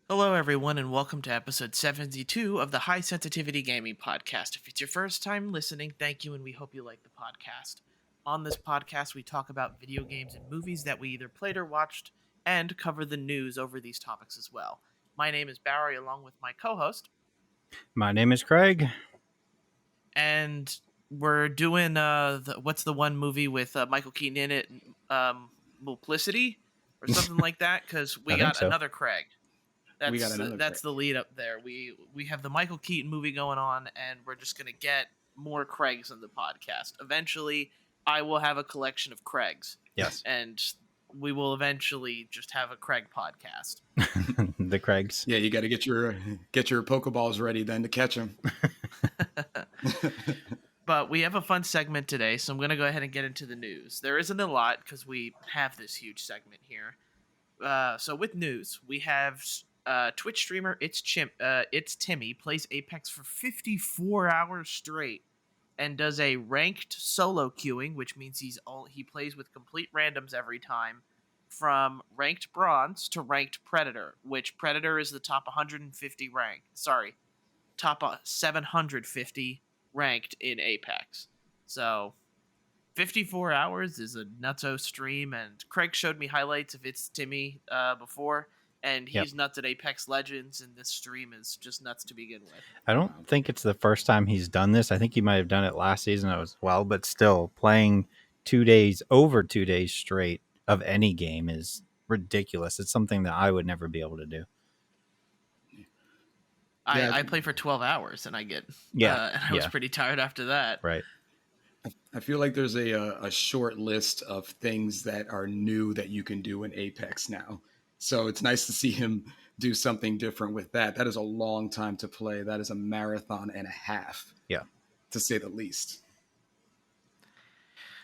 Hello, everyone, and welcome to episode 72 of the High Sensitivity Gaming Podcast. If it's your first time listening, thank you, and we hope you like the podcast. On this podcast, we talk about video games and movies that we either played or watched, and cover the news over these topics as well. My name is Barry, along with my co host, My name is Craig. and we're doing what's the one movie with Michael Keaton in it? Multiplicity? Or something like that, because we I think got so. another Craig. We got That's another that's Craig. the lead up there. We have the Michael Keaton movie going on, and we're just gonna get more Craigs in the podcast. Eventually, I will have a collection of Craigs, Yes. and we will eventually just have a Craig podcast. The Craigs. Yeah, you got to get your Pokeballs ready then to catch them. But we have a fun segment today, so I'm gonna go ahead and get into the news. There isn't a lot because we have this huge segment here. So with news, we have Twitch streamer It's Timmy plays Apex for 54 hours straight and does a ranked solo queuing, which means he plays with complete randoms every time, from ranked bronze to ranked predator, which predator is the top 150 ranked. Sorry, top 750 ranked in Apex. So 54 hours is a nutso stream, and Craig showed me highlights of It's Timmy before, and he's nuts at Apex Legends, and this stream is just nuts to begin with. I don't think it's the first time he's done this. I think he might have done it last season as well, but still, playing over 2 days straight of any game is ridiculous. It's something that I would never be able to do. I play for 12 hours, and I get and I was pretty tired after that. Right. I feel like there's a short list of things that are new that you can do in Apex now. So it's nice to see him do something different with that. That is a long time to play. That is a marathon and a half. Yeah. To say the least.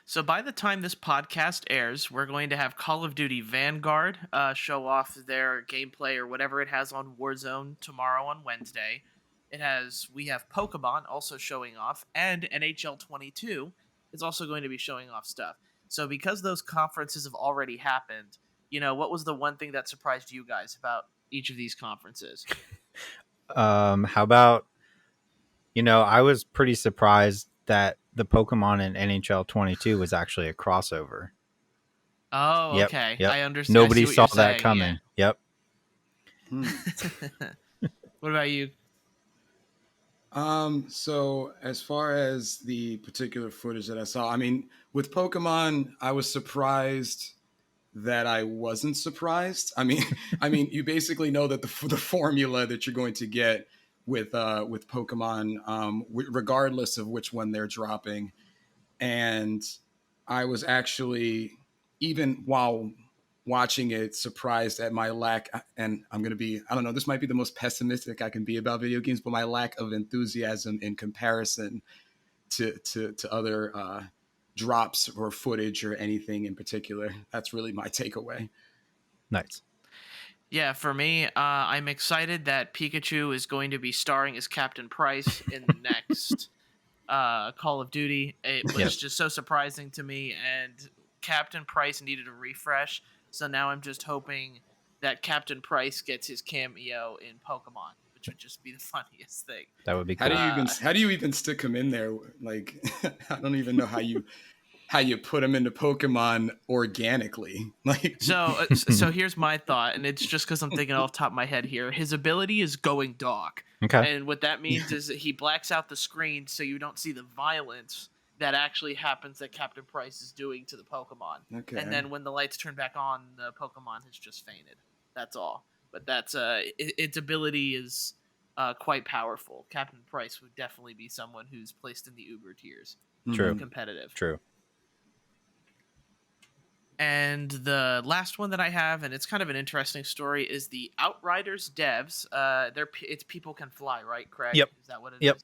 So by the time this podcast airs, we're going to have Call of Duty Vanguard show off their gameplay or whatever it has on Warzone tomorrow on Wednesday. We have Pokemon also showing off, and NHL 22 is also going to be showing off stuff. So because those conferences have already happened, what was the one thing that surprised you guys about each of these conferences? How about, I was pretty surprised that the Pokemon in NHL 22 was actually a crossover. Oh, Yep, okay. yep. I understand. Nobody I see saw what you're that saying, coming. Yep. Yeah. What about you? So as far as the particular footage that I saw, I mean, with Pokemon, I was surprised that I wasn't surprised. You basically know that the formula that you're going to get with Pokemon, regardless of which one they're dropping. And I was actually, even while watching it, surprised at my lack. And I don't know, this might be the most pessimistic I can be about video games, but my lack of enthusiasm in comparison to other drops or footage or anything in particular. That's really my takeaway. Nice. Yeah, for me, I'm excited that Pikachu is going to be starring as Captain Price in the next Call of Duty. It was just so surprising to me, and Captain Price needed a refresh, so now I'm just hoping that Captain Price gets his cameo in Pokemon, which would just be the funniest thing. That would be cool. How do you even stick him in there? Like, I don't even know how you put him into Pokemon organically. Like, so here's my thought, and it's just because I'm thinking off the top of my head here. His ability is going dark. Okay. And what that means is that he blacks out the screen so you don't see the violence that actually happens that Captain Price is doing to the Pokemon. Okay. And then when the lights turn back on, the Pokemon has just fainted. That's all. But that's its ability is quite powerful. Captain Price would definitely be someone who's placed in the Uber tiers. True. Competitive. True. And the last one that I have, and it's kind of an interesting story, is the Outriders devs. It's People Can Fly, right, Craig? Yep. Is that what it Yep. is?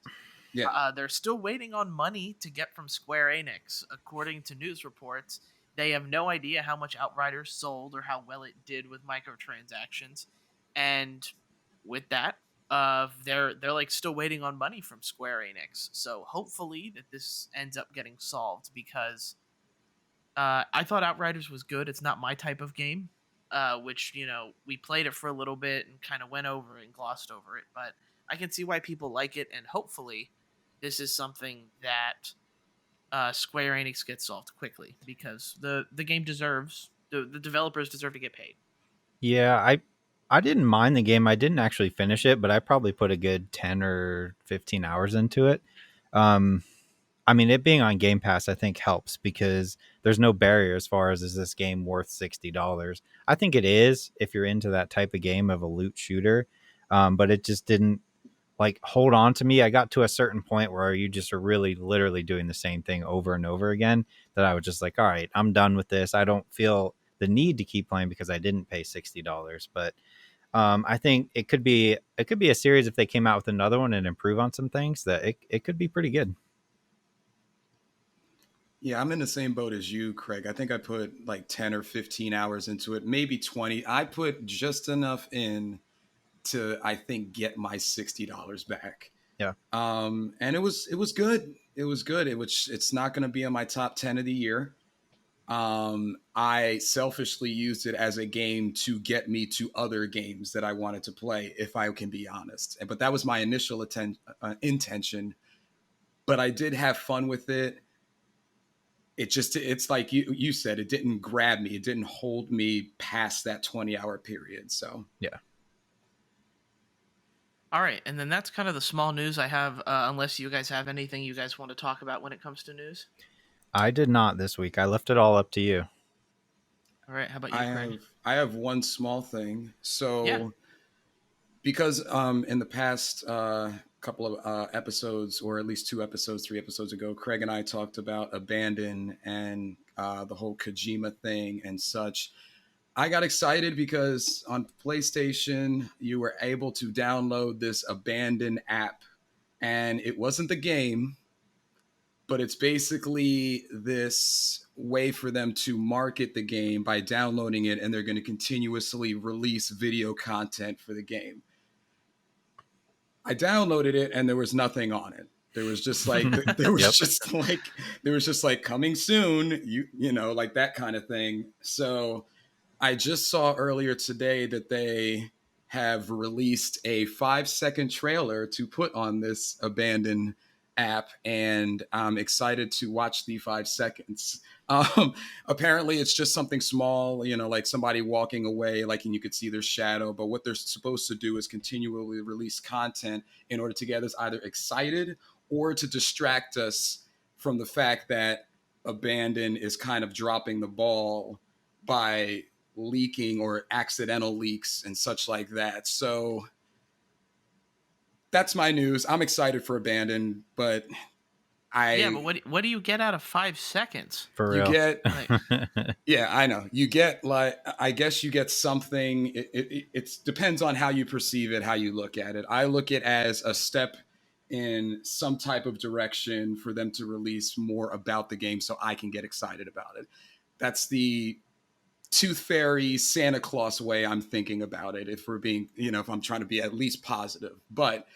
Yeah. They're still waiting on money to get from Square Enix. According to news reports, they have no idea how much Outriders sold or how well it did with microtransactions. And with that, they're like still waiting on money from Square Enix. So hopefully that this ends up getting solved, because I thought Outriders was good. It's not my type of game, which we played it for a little bit and kind of went over and glossed over it. But I can see why people like it, and hopefully, this is something that Square Enix gets solved quickly because the game deserves the developers deserve to get paid. Yeah, I didn't mind the game. I didn't actually finish it, but I probably put a good 10 or 15 hours into it. Um, I mean, it being on Game Pass, I think helps because there's no barrier as far as is this game worth $60. I think it is if you're into that type of game of a loot shooter, but it just didn't like hold on to me. I got to a certain point where you just are really literally doing the same thing over and over again that I was just like, all right, I'm done with this. I don't feel the need to keep playing because I didn't pay $60. But I think it could be a series if they came out with another one and improve on some things that it could be pretty good. Yeah, I'm in the same boat as you, Craig. I think I put like 10 or 15 hours into it, maybe 20. I put just enough in to, I think, get my $60 back. Yeah. And it was good. It was good. It's not going to be on my top 10 of the year. I selfishly used it as a game to get me to other games that I wanted to play, if I can be honest. But that was my initial intention. But I did have fun with it. It's like you said, it didn't grab me. It didn't hold me past that 20-hour period. So yeah. All right, and then that's kind of the small news I have. Unless you guys have anything you guys want to talk about when it comes to news. I did not this week. I left it all up to you. All right, how about you, I Craig? have one small thing. So Yeah. because in the past couple of episodes, or at least 2 episodes, 3 episodes ago, Craig and I talked about Abandon and the whole Kojima thing and such. I got excited because on PlayStation you were able to download this Abandon app, and it wasn't the game, but it's basically this way for them to market the game by downloading it, and they're going to continuously release video content for the game. I downloaded it and there was nothing on it. There was just like Yep. there was just like coming soon, you know, like that kind of thing. So I just saw earlier today that they have released a 5-second trailer to put on this Abandon app, and I'm excited to watch the 5 seconds. Apparently, it's just something small, you know, like somebody walking away, like, and you could see their shadow. But what they're supposed to do is continually release content in order to get us either excited or to distract us from the fact that Abandon is kind of dropping the ball by leaking or accidental leaks and such like that. So that's my news. I'm excited for Abandon, but Yeah, but what do you get out of 5 seconds? For you real. get Like, yeah, I know. You get like, I guess you get something. It depends on how you perceive it, how you look at it. I look at it as a step in some type of direction for them to release more about the game so I can get excited about it. That's the Tooth Fairy Santa Claus way I'm thinking about it. If we're being, you know, if I'm trying to be at least positive, but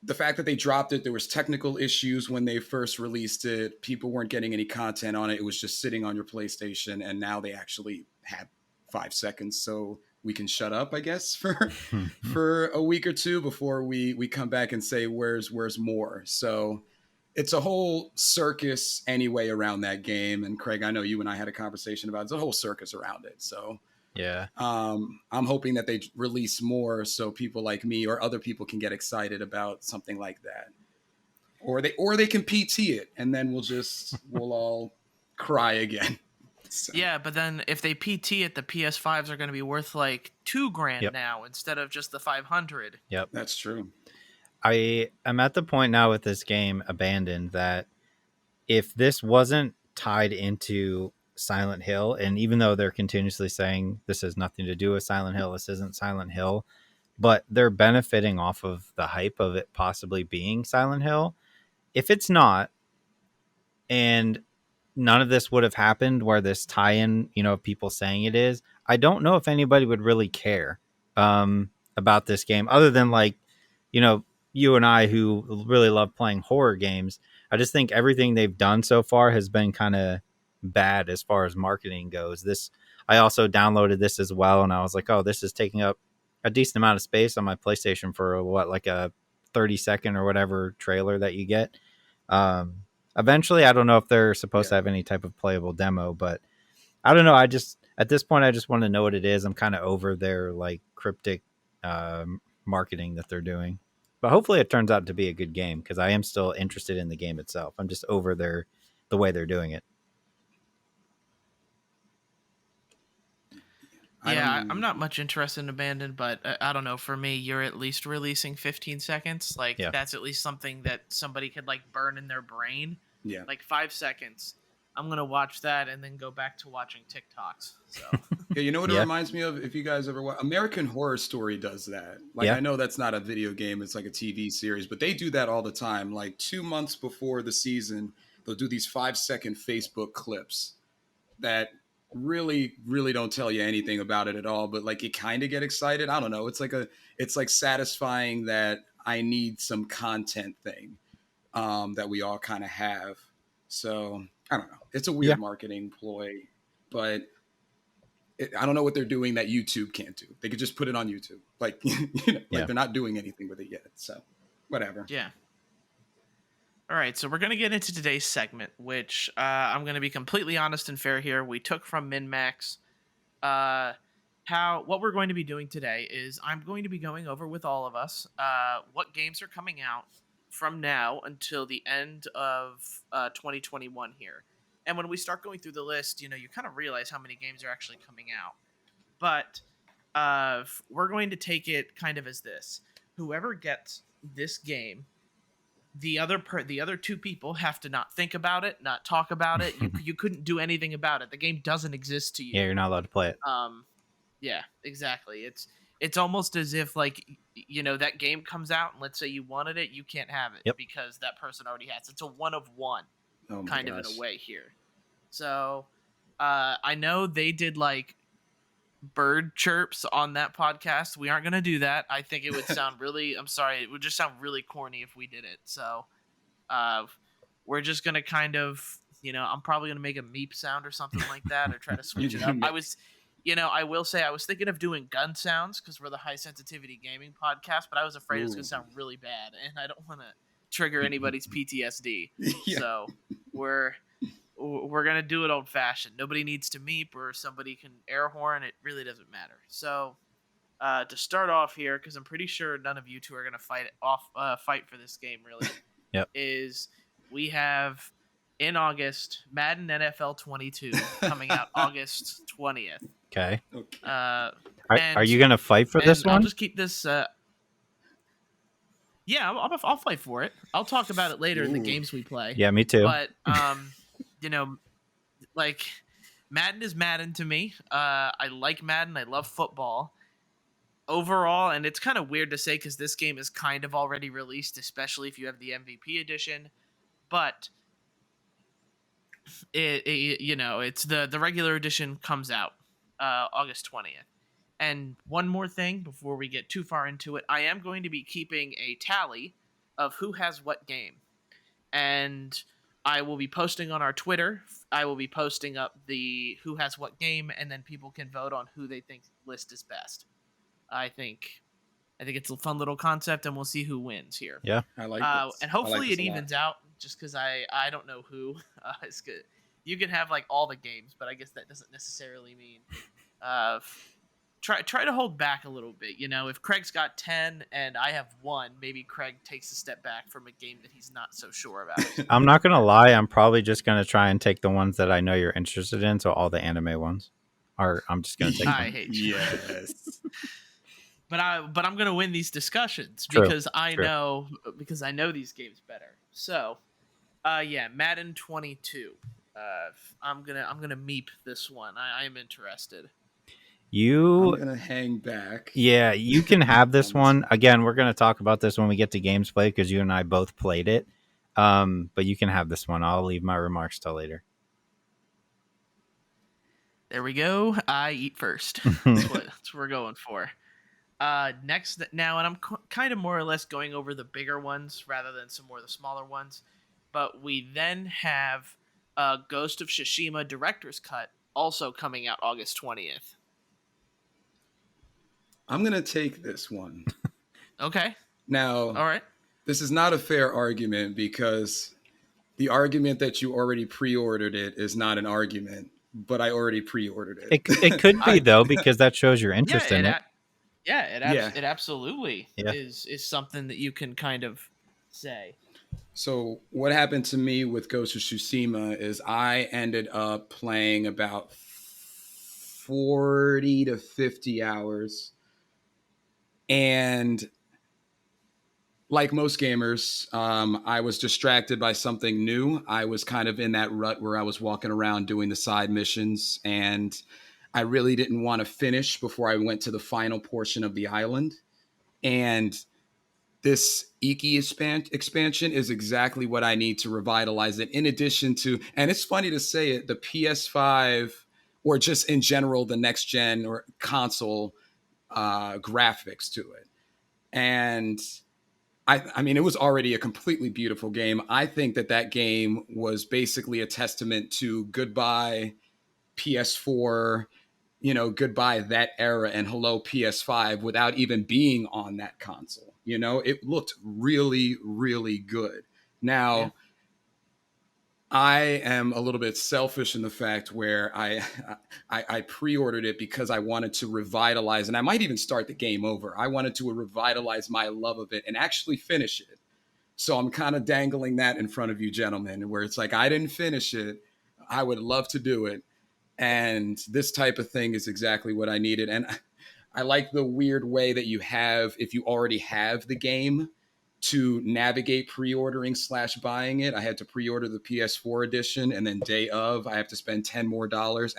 the fact that they dropped it, there was technical issues when they first released it. People weren't getting any content on it. It was just sitting on your PlayStation, and now they actually have 5 seconds, so we can shut up, I guess, for a week or two before we come back and say where's more. So it's a whole circus anyway around that game. And Craig, I know you and I had a conversation about it. It's a whole circus around it. So Yeah. I'm hoping that they release more so people like me or other people can get excited about something like that, or they can PT it, and then we'll all cry again. So, yeah, but then if they PT it, the PS5s are going to be worth like $2,000 Yep. now instead of just the 500. Yep. that's true. I am at the point now with this game Abandoned that if this wasn't tied into Silent Hill, and even though they're continuously saying this has nothing to do with Silent Hill, this isn't Silent Hill, but they're benefiting off of the hype of it possibly being Silent Hill. If it's not, and none of this would have happened where this tie-in, you know, people saying it is, I don't know if anybody would really care about this game other than like, you know, you and I who really love playing horror games. I just think everything they've done so far has been kind of bad as far as marketing goes. I also downloaded this as well, and I was like, oh, this is taking up a decent amount of space on my PlayStation for what, like a 30-second or whatever trailer that you get. Eventually, I don't know if they're supposed to have any type of playable demo, but I don't know. I just, at this point, I just want to know what it is. I'm kind of over their like cryptic marketing that they're doing, but hopefully it turns out to be a good game, because I am still interested in the game itself. I'm just over the way they're doing it. Yeah, I'm not much interested in Abandoned, but I don't know. For me, you're at least releasing 15 seconds. Like, Yeah. that's at least something that somebody could, like, burn in their brain. Yeah. Like, 5 seconds. I'm going to watch that and then go back to watching TikToks. So, Yeah, you know what it Yeah. reminds me of? If you guys ever watch American Horror Story does that. Like, Yeah. I know that's not a video game, it's like a TV series, but they do that all the time. Like 2 months before the season, they'll do these 5-second Facebook clips that really, really don't tell you anything about it at all, but like you kind of get excited. I don't know. It's like satisfying that I need some content thing that we all kind of have. So I don't know. It's a weird marketing ploy, but I don't know what they're doing that YouTube can't do. They could just put it on YouTube. Like, like they're not doing anything with it yet. So whatever. yeah. All right, so we're going to get into today's segment, which I'm going to be completely honest and fair here. We took from MinMax. What we're going to be doing today is I'm going to be going over with all of us what games are coming out from now until the end of 2021 here. And when we start going through the list, you kind of realize how many games are actually coming out. But we're going to take it kind of as this. Whoever gets this game, the other two people have to not think about it, not talk about it. You couldn't do anything about it. The game doesn't exist to you. Yeah, you're not allowed to play it. Yeah, exactly. It's almost as if, like, that game comes out and let's say you wanted it, you can't have it because that person already has. It's a one of one kind of in a way here. So I know they did like bird chirps on that podcast. We aren't going to do that. I think it would sound really, I'm sorry, it would just sound really corny if we did it. So we're just going to kind of, I'm probably going to make a meep sound or something like that, or try to switch it up. I will say I was thinking of doing gun sounds because we're the High Sensitivity Gaming podcast, but I was afraid it was going to sound really bad, and I don't want to trigger anybody's PTSD. So we're gonna do it old fashioned. Nobody needs to meep, or somebody can air horn. It really doesn't matter. So to start off here, because I'm pretty sure none of you two are gonna fight for this game really. Is we have in August Madden NFL 22 coming out August 20th. Okay. Are you gonna fight for this one? I'll just keep this. Yeah, I'll fight for it. I'll talk about it later in the games we play. Yeah, me too. But like Madden is Madden to me. I like Madden. I love football overall, and it's kind of weird to say because this game is kind of already released, especially if you have the MVP edition. But it's the regular edition comes out August 20th. And one more thing before we get too far into it, I am going to be keeping a tally of who has what game. And I will be posting on our Twitter. I will be posting up the who has what game, and then people can vote on who they think list is best. I think it's a fun little concept, and we'll see who wins here. Yeah, I like this. And hopefully it evens out, just because I don't know who is good. You can have like all the games, but I guess that doesn't necessarily mean. Try to hold back a little bit. If Craig's got 10 and I have 1, maybe Craig takes a step back from a game that he's not so sure about. I'm not gonna lie. I'm probably just gonna try and take the ones that I know you're interested in. So all the anime ones, I'm just gonna take them. I hate you. Yes. But I'm gonna win these discussions True. because I know these games better. So, Madden 22. I'm gonna meep this one. I am interested. I'm gonna hang back. Yeah, you can have this one. Again, we're gonna talk about this when we get to games play because you and I both played it. But you can have this one. I'll leave my remarks till later. There we go. I eat first. That's what we're going for. Next now, and I'm kind of more or less going over the bigger ones rather than some more of the smaller ones. But we then have Ghost of Tsushima Director's Cut also coming out August 20th. I'm gonna take this one. Okay. Now, All right. this is not a fair argument because the argument that you already pre-ordered it is not an argument, but I already pre-ordered It could be I, though, because that shows your Yeah, interest in it. Yeah. It absolutely Yeah. is something that you can kind of say. So what happened to me with Ghost of Tsushima is I ended up playing about 40 to 50 hours. And like most gamers, I was distracted by something new. I was kind of in that rut where I was walking around doing the side missions, and I really didn't want to finish before I went to the final portion of the island. And this Iki expansion is exactly what I need to revitalize it. In addition to, and it's funny to say it, the PS5 or just in general the next gen or console graphics to it. And I mean, it was already a completely beautiful game. I think that game was basically a testament to goodbye PS4, goodbye that era, and hello PS5 without even being on that console. It looked really, really good. Now, Yeah. I am a little bit selfish in the fact where I pre-ordered it because I wanted to revitalize, and I might even start the game over. I wanted to revitalize my love of it and actually finish it. So I'm kind of dangling that in front of you gentlemen, where it's like I didn't finish it. I would love to do it. And this type of thing is exactly what I needed. And I like the weird way that you have, if you already have the game, to navigate pre-ordering / buying it. I had to pre-order the PS4 edition, and then day of, I have to spend $10 more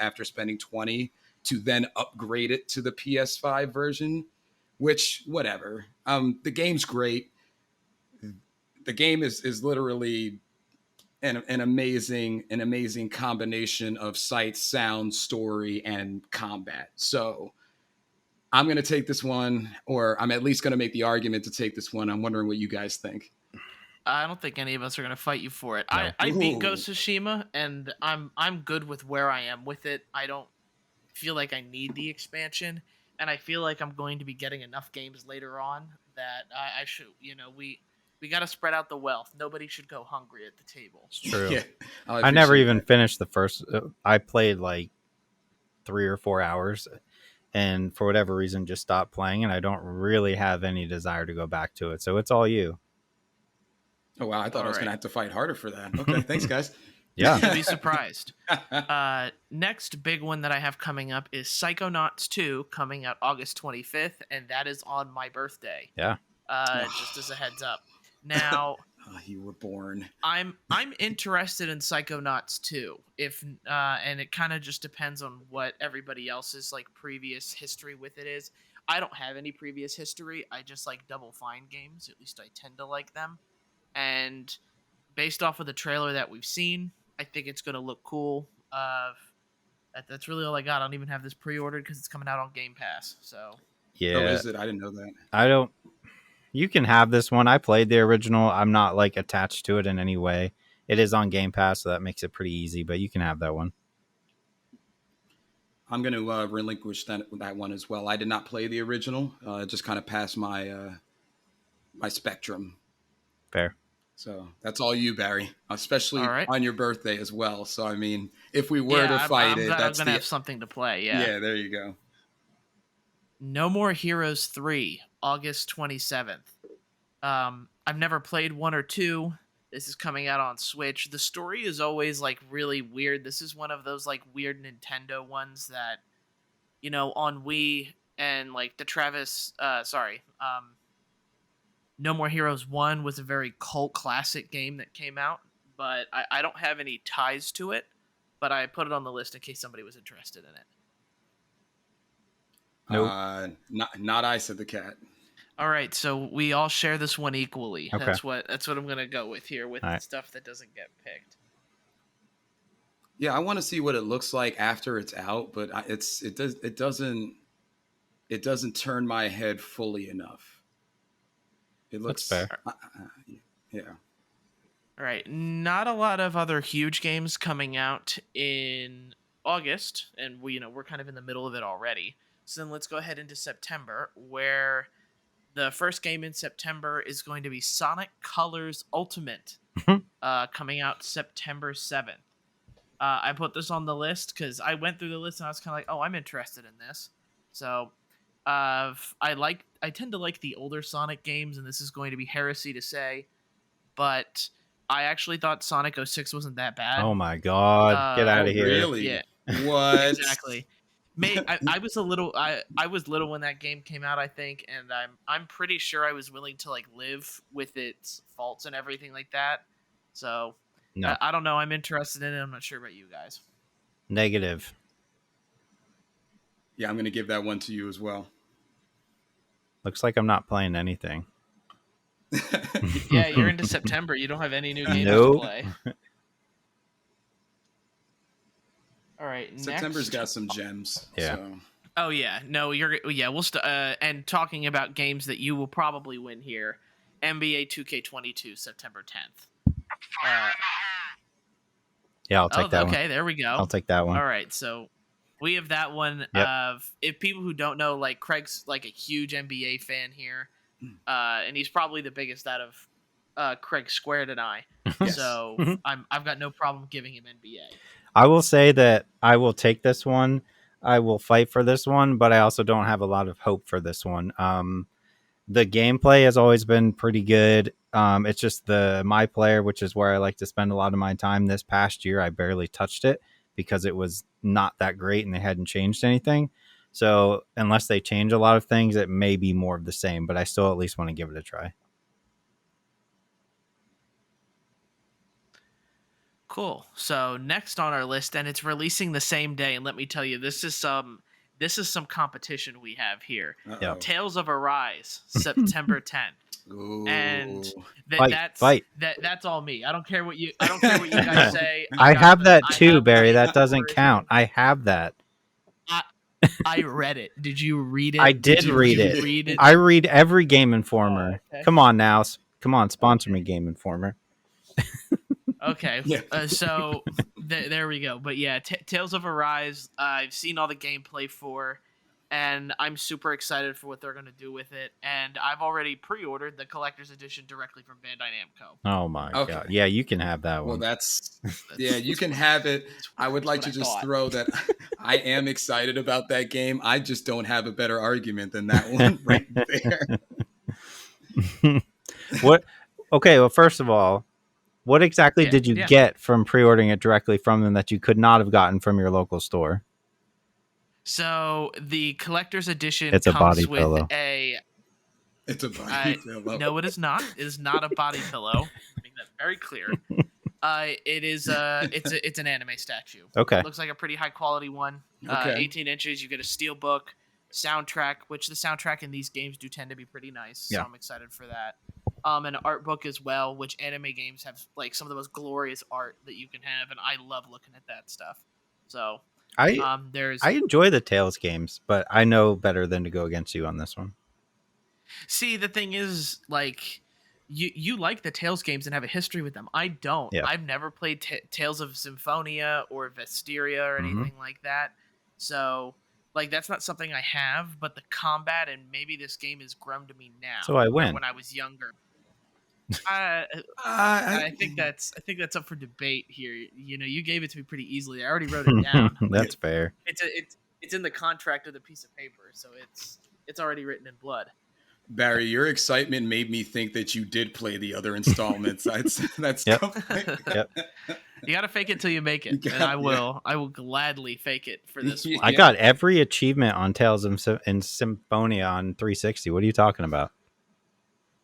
after spending 20 to then upgrade it to the PS5 version, which, whatever. The game's great. The game is literally an amazing combination of sight, sound, story, and combat. So I'm going to take this one, or I'm at least going to make the argument to take this one. I'm wondering what you guys think. I don't think any of us are gonna fight you for it. No. I beat Ooh. Ghost of Tsushima, and I'm good with where I am with it. I don't feel like I need the expansion, and I feel like I'm going to be getting enough games later on that I should. We got to spread out the wealth. Nobody should go hungry at the table. It's true. Yeah, I never appreciate even that. finished the first. I played like 3 or 4 hours, and for whatever reason, just stopped playing. And I don't really have any desire to go back to it. So it's all you. Oh, wow. I thought I was going to have to fight harder for that. Okay. Thanks, guys. Yeah. You'll be surprised. Next big one that I have coming up is Psychonauts 2 coming out August 25th, and that is on my birthday. Yeah. Just as a heads up. Now, You were born. I'm interested in Psychonauts 2. If and it kind of just depends on what everybody else's like previous history with it is. I don't have any previous history. I just like Double Fine games. At least I tend to like them. And based off of the trailer that we've seen, I think it's going to look cool. That's really all I got. I don't even have this pre-ordered because it's coming out on Game Pass. So Yeah. Oh, is it? I didn't know that. I don't. You can have this one. I played the original. I'm not like attached to it in any way. It is on Game Pass, so that makes it pretty easy. But you can have that one. I'm going to relinquish that one as well. I did not play the original. Just kind of passed my my spectrum. Fair. So that's all you, Barry, especially All right. on your birthday as well. So, I mean, if we were to fight it, I'm that's going to have something to play. Yeah, there you go. No More Heroes 3, August 27th. I've never played 1 or 2. This is coming out on Switch. The story is always like really weird. This is one of those like weird Nintendo ones that, on Wii and like the No More Heroes 1 was a very cult classic game that came out, but I don't have any ties to it, but I put it on the list in case somebody was interested in it. Nope. Not I, said the cat. All right, so we all share this one equally. Okay. That's what I'm gonna go with here with All right. stuff that doesn't get picked. Yeah, I want to see what it looks like after it's out, but it doesn't turn my head fully enough. It looks That's fair. Yeah. All right, not a lot of other huge games coming out in August, and we're kind of in the middle of it already. So then let's go ahead into September, where the first game in September is going to be Sonic Colors Ultimate, coming out September 7th. I put this on the list because I went through the list and I was kind of like, oh, I'm interested in this. So I tend to like the older Sonic games, and this is going to be heresy to say, but I actually thought Sonic 06 wasn't that bad. Oh my god, get out Oh, of here. really? Yeah, What? exactly. I was I was little when that game came out, I think, and I'm pretty sure I was willing to like live with its faults and everything like that. So No. I don't know. I'm interested in it. I'm not sure about you guys. Negative. Yeah, I'm going to give that one to you as well. Looks like I'm not playing anything. Yeah, you're into September. You don't have any new games Nope. to play. All right, September's next. got some gems. Yeah. So. Oh yeah, no, we'll and talking about games that you will probably win here. NBA 2K22 September 10th. Yeah, I'll take that one. Okay, there we go. I'll take that one. All right, so we have that one. Yep. If people who don't know, like Craig's like a huge NBA fan here, and he's probably the biggest out of Craig Squared and I. Yes. So I've got no problem giving him NBA. I will say that I will take this one. I will fight for this one, but I also don't have a lot of hope for this one. The gameplay has always been pretty good. It's just the My Player, which is where I like to spend a lot of my time. This past year, I barely touched it because it was not that great and they hadn't changed anything. So unless they change a lot of things, it may be more of the same, but I still at least want to give it a try. Cool. So next on our list, and it's releasing the same day. And let me tell you, this is some competition we have here. Uh-oh. Tales of Arise, September 10th. Ooh. And Fight. that's all me. I don't care what you guys say. I have that I too, have Barry. the That doesn't version. count. I have that. I read it. Did you read it? I did read you it. Read it? I read every Game Informer. Oh, okay. Come on now. Come on, sponsor me, Game Informer. Okay, Yeah. so there we go. But yeah, Tales of Arise, I've seen all the gameplay for, and I'm super excited for what they're going to do with it. And I've already pre-ordered the collector's edition directly from Bandai Namco. Oh my Okay. god. Yeah, you can have that Well, one. that's yeah, you can have it. I would like to what I just thought. throw that I am excited about that game. I just don't have a better argument than that one right there. What? Okay, well, first of all, what exactly did you Yeah. get from pre-ordering it directly from them that you could not have gotten from your local store? So the collector's edition It's a comes body with pillow. It's a body pillow. No, it is not. It is not a body pillow. Make that very clear. It is it's an anime statue. Okay. It looks like a pretty high quality one. Okay. 18 inches. You get a steel book, soundtrack, which the soundtrack in these games do tend to be pretty nice. Yeah. So I'm excited for that. An art book as well, which anime games have like some of the most glorious art that you can have, and I love looking at that stuff. So there's I enjoy the Tales games, but I know better than to go against you on this one. See, the thing is, like, you like the Tales games and have a history with them. I don't. Yeah. I've never played Tales of Symphonia or Vestiria or anything like that. So, like, that's not something I have. But the combat and maybe this game has grown to me now. So I than win. when I was younger. I think that's up for debate here. You know, you gave it to me pretty easily. I already wrote it down. That's fair. It's in the contract of the piece of paper, so it's already written in blood. Barry, your excitement made me think that you did play the other installments. That's Yep. tough. You gotta fake it till you make it, You and got- I will. I will gladly fake it for this one. I Yeah. got every achievement on Tales and Symphonia on 360. What are you talking about?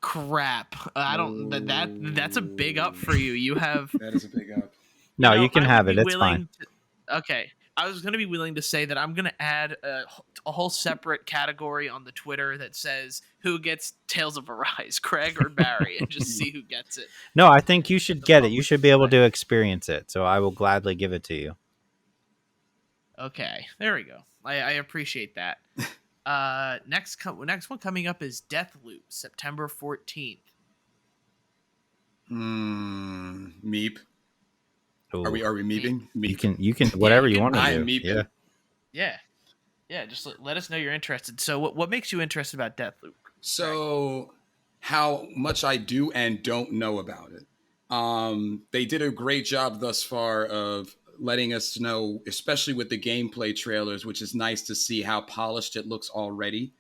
Crap! I don't. That's a big up for you. You have. That is a big up. No, know, you can I would have be it. It's willing fine. Okay, I was gonna be willing to say that I'm gonna add a whole separate category on the Twitter that says who gets Tales of Arise, Craig or Barry, and just see who gets it. No, I think you should The get it. You public should be able display. to experience it. So I will gladly give it to you. Okay, there we go. I appreciate that. Next one coming up is Deathloop, September 14th. Meep. Are we meeping? You Meep. can whatever you can want to I am do. meeping. Yeah. Yeah, just let us know you're interested. So what makes you interested about Deathloop? So, how much I do and don't know about it. They did a great job thus far of letting us know, especially with the gameplay trailers, which is nice to see how polished it looks already.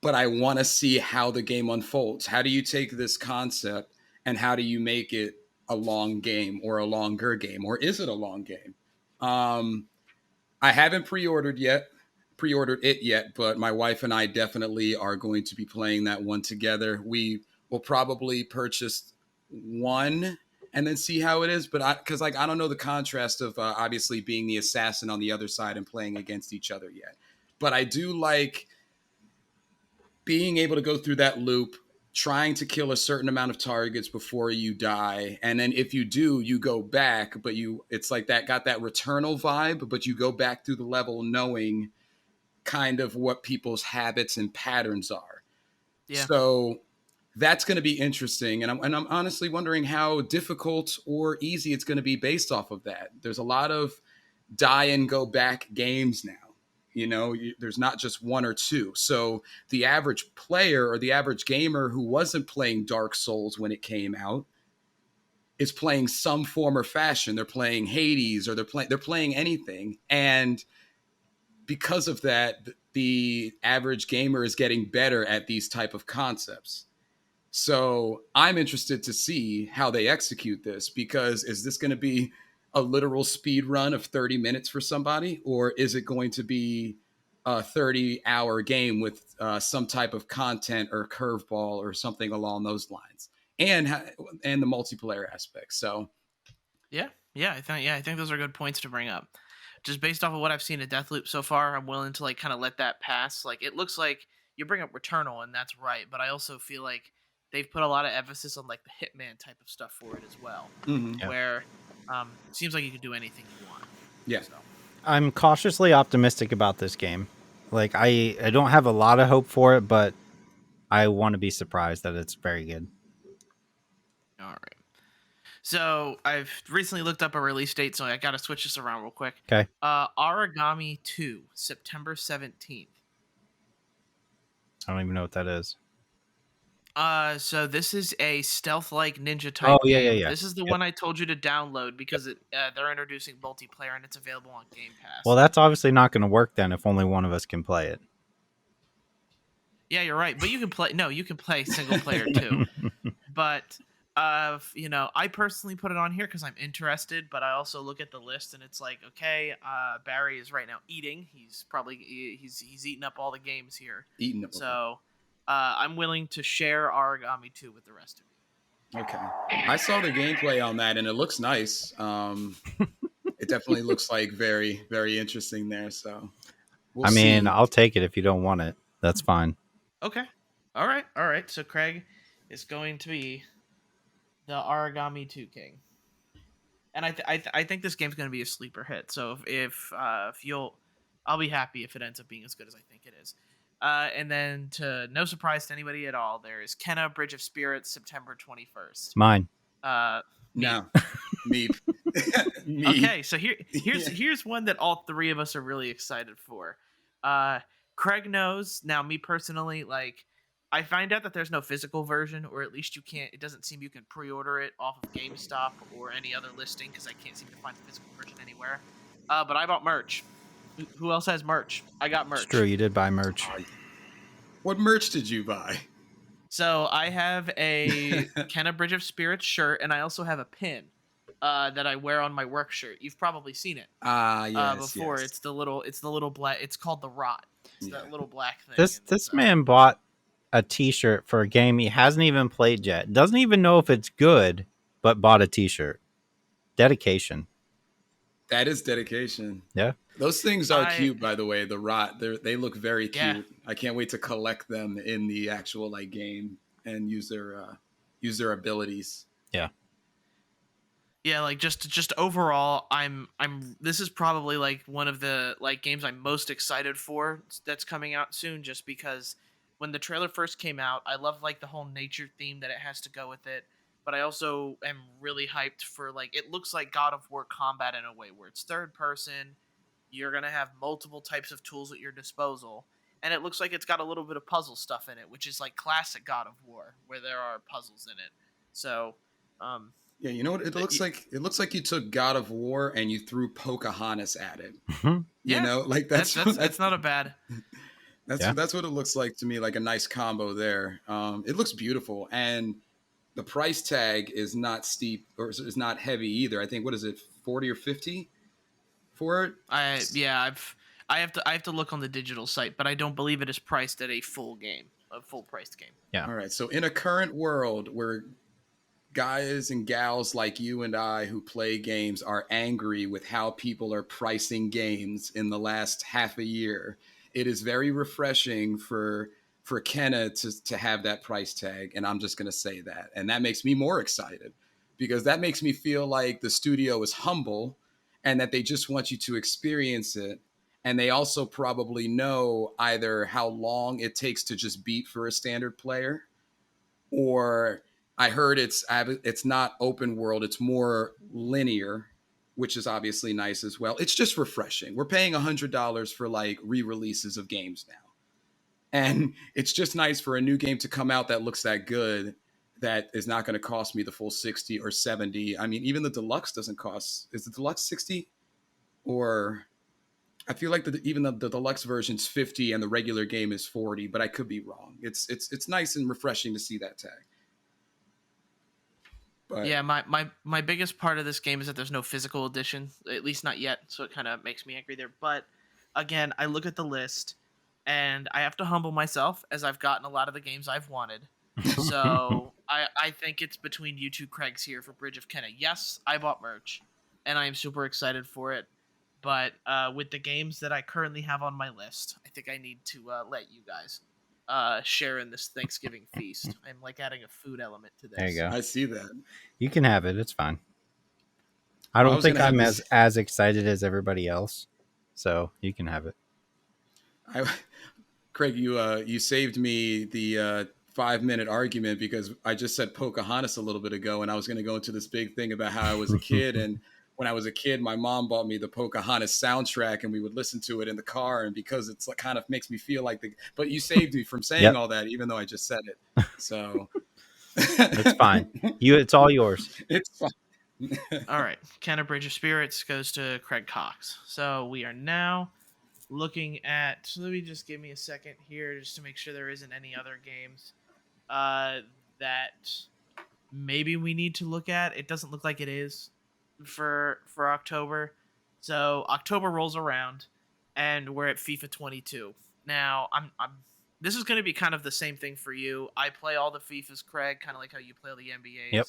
But I want to see how the game unfolds. How do you take this concept and how do you make it a long game or a longer game? Or is it a long game? I haven't pre-ordered it yet, but my wife and I definitely are going to be playing that one together. We will probably purchase one and then see how it is. But because I don't know the contrast of obviously being the assassin on the other side and playing against each other yet. But I do like being able to go through that loop, trying to kill a certain amount of targets before you die, and then if you do, you go back, but it's like that got that Returnal vibe, but you go back through the level knowing kind of what people's habits and patterns are. Yeah. So that's going to be interesting, and I'm honestly wondering how difficult or easy it's going to be based off of that. There's a lot of die and go back games now. There's not just one or two. So the average player or the average gamer who wasn't playing Dark Souls when it came out is playing some form or fashion. They're playing Hades or they're playing anything. And because of that, the average gamer is getting better at these type of concepts. So I'm interested to see how they execute this, because is this going to be a literal speed run of 30 minutes for somebody, or is it going to be a 30-hour game with some type of content or curveball or something along those lines, and the multiplayer aspect? So Yeah, I think those are good points to bring up. Just based off of what I've seen at Deathloop so far, I'm willing to like kind of let that pass. Like it looks like you bring up Returnal, and that's right, but I also feel like they've put a lot of emphasis on like the Hitman type of stuff for it as well, Yeah. where it seems like you can do anything you want. yeah, So. I'm cautiously optimistic about this game. Like I don't have a lot of hope for it, but I want to be surprised that it's very good. All right. So I've recently looked up a release date, so I got to switch this around real quick. Okay. Origami 2, September 17th. I don't even know what that is. So this is a stealth-like ninja type Oh, yeah, game. yeah, yeah. This is the Yep. one I told you to download because they're introducing multiplayer and it's available on Game Pass. Well, that's obviously not going to work then if only one of us can play it. Yeah, you're right. But you can play. No, you can play single player too. But I personally put it on here because I'm interested. But I also look at the list and it's like, okay, Barry is right now eating. He's eating up all the games here. eating up. So I'm willing to share Origami 2 with the rest of you. Okay. I saw the gameplay on that and it looks nice. It definitely looks like very, very interesting there. So we'll see. I'll take it if you don't want it. That's fine. Okay. All right. So Craig is going to be the Origami 2 King. And I think this game's going to be a sleeper hit. So if I'll be happy if it ends up being as good as I think it is. And then, to no surprise to anybody at all, there is Kenna Bridge of Spirits, September 21st. Mine. No, me. Okay, so here's one that all three of us are really excited for. Craig knows. Now, me personally, like, I find out that there's no physical version, or at least you can't. It doesn't seem you can pre-order it off of GameStop or any other listing because I can't seem to find the physical version anywhere. But I bought merch. Who else has merch? I got merch. It's true, you did buy merch. What merch did you buy? So I have a Kenna Bridge of Spirits shirt, and I also have a pin that I wear on my work shirt. You've probably seen it before. Yes. It's the little black. It's called the Rot. It's that little black thing. This man bought a T-shirt for a game he hasn't even played yet. Doesn't even know if it's good, but bought a T-shirt. Dedication. That is dedication. Yeah. Those things are cute, by the way. The Rot, they look very cute. Yeah. I can't wait to collect them in the actual game and use their abilities. Yeah. Yeah, like just overall, I'm. This is probably like one of the games I'm most excited for that's coming out soon. Just because when the trailer first came out, I love like the whole nature theme that it has to go with it. but I also am really hyped for, like, it looks like God of War combat in a way where it's third person. You're gonna have multiple types of tools at your disposal, and it looks like it's got a little bit of puzzle stuff in it, which is like classic God of War, where there are puzzles in it. So, um, Yeah, you know what? It looks like you took God of War and you threw Pocahontas at it. You yeah, know, like that's not a bad. Yeah. that's what it looks like to me, like a nice combo there. It looks beautiful, and the price tag is not steep or is not heavy either. I think, what is it, 40 or 50 for it? I have to look on the digital site, but I don't believe it is priced at a full priced game. Yeah. All right. So in a current world where guys and gals like you and I who play games are angry with how people are pricing games in the last half a year, it is very refreshing for Kenna to have that price tag. And I'm just going to say that. And that makes me more excited because that makes me feel like the studio is humble and that they just want you to experience it. And they also probably know either how long it takes to just beat for a standard player, or I heard it's not open world, it's more linear, which is obviously nice as well. It's just refreshing. We're paying $100 for like re-releases of games now. And it's just nice for a new game to come out that looks that good, that is not going to cost me the full 60 or 70. I mean, even the deluxe doesn't cost. Is the deluxe 60? Or I feel like even the deluxe version's 50 and the regular game is 40, but I could be wrong. It's nice and refreshing to see that tag. But Yeah, my biggest part of this game is that there's no physical edition, at least not yet, so it kind of makes me angry there. But again, I look at the list and I have to humble myself as I've gotten a lot of the games I've wanted. So I think it's between you two Craigs here for Bridge of Kenna. Yes, I bought merch and I am super excited for it. But with the games that I currently have on my list, I think I need to let you guys share in this Thanksgiving feast. I'm like adding a food element to this. There you go. I see that. You can have it. It's fine. I Well, I don't was think gonna have I'm this- as excited as everybody else, so you can have it. Craig, you saved me the 5-minute argument because I just said Pocahontas a little bit ago, and I was going to go into this big thing about how I was a kid, and when I was a kid, my mom bought me the Pocahontas soundtrack, and we would listen to it in the car, and because it's like, kind of makes me feel like but you saved me from saying Yep. all that, even though I just said it. So It's fine. It's all yours. It's fine. All right, Kenna Bridge of Spirits goes to Craig Cox. So we are now looking at. So let me just give me a second here, just to make sure there isn't any other games that maybe we need to look at. It doesn't look like it is for October. So October rolls around, and we're at FIFA 22. Now I'm this is going to be kind of the same thing for you. I play all the FIFAs, Craig, kind of like how you play all the NBAs. Yep.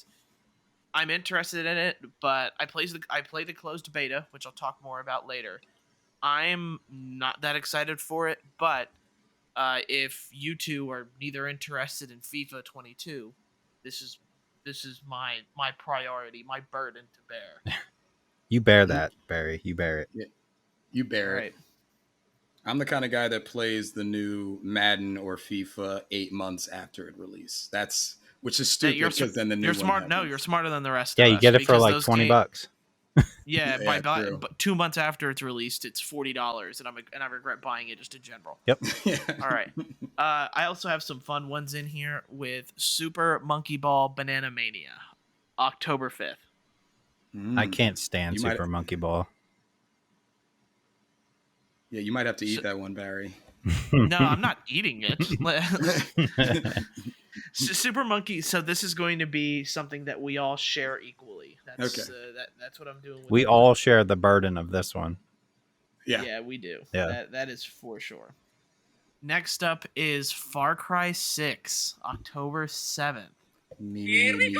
I'm interested in it, but I play the closed beta, which I'll talk more about later. I'm not that excited for it, but if you two are neither interested in FIFA 22, this is my priority, my burden to bear. You bear that, Barry. You bear it. You bear it. Right. I'm the kind of guy that plays the new Madden or FIFA 8 months after it release. Which is stupid because then the new you're one smart. No, happens. you're smarter than the rest. Yeah, of you us, get it for because like those $20. Yeah, Yeah, by true. 2 months after it's released, it's $40, and I regret buying it just in general. Yep. Yeah. All right. I also have some fun ones in here with Super Monkey Ball Banana Mania, October 5th. I can't stand You might- Super Monkey Ball. Yeah, you might have to eat that one, Barry. No, I'm not eating it. Super Monkey. So this is going to be something that we all share equally. That's Okay. that's what I'm doing. With We it. all share the burden of this one. Yeah. we do. Yeah. That is for sure. Next up is Far Cry 6, October 7th. Meep.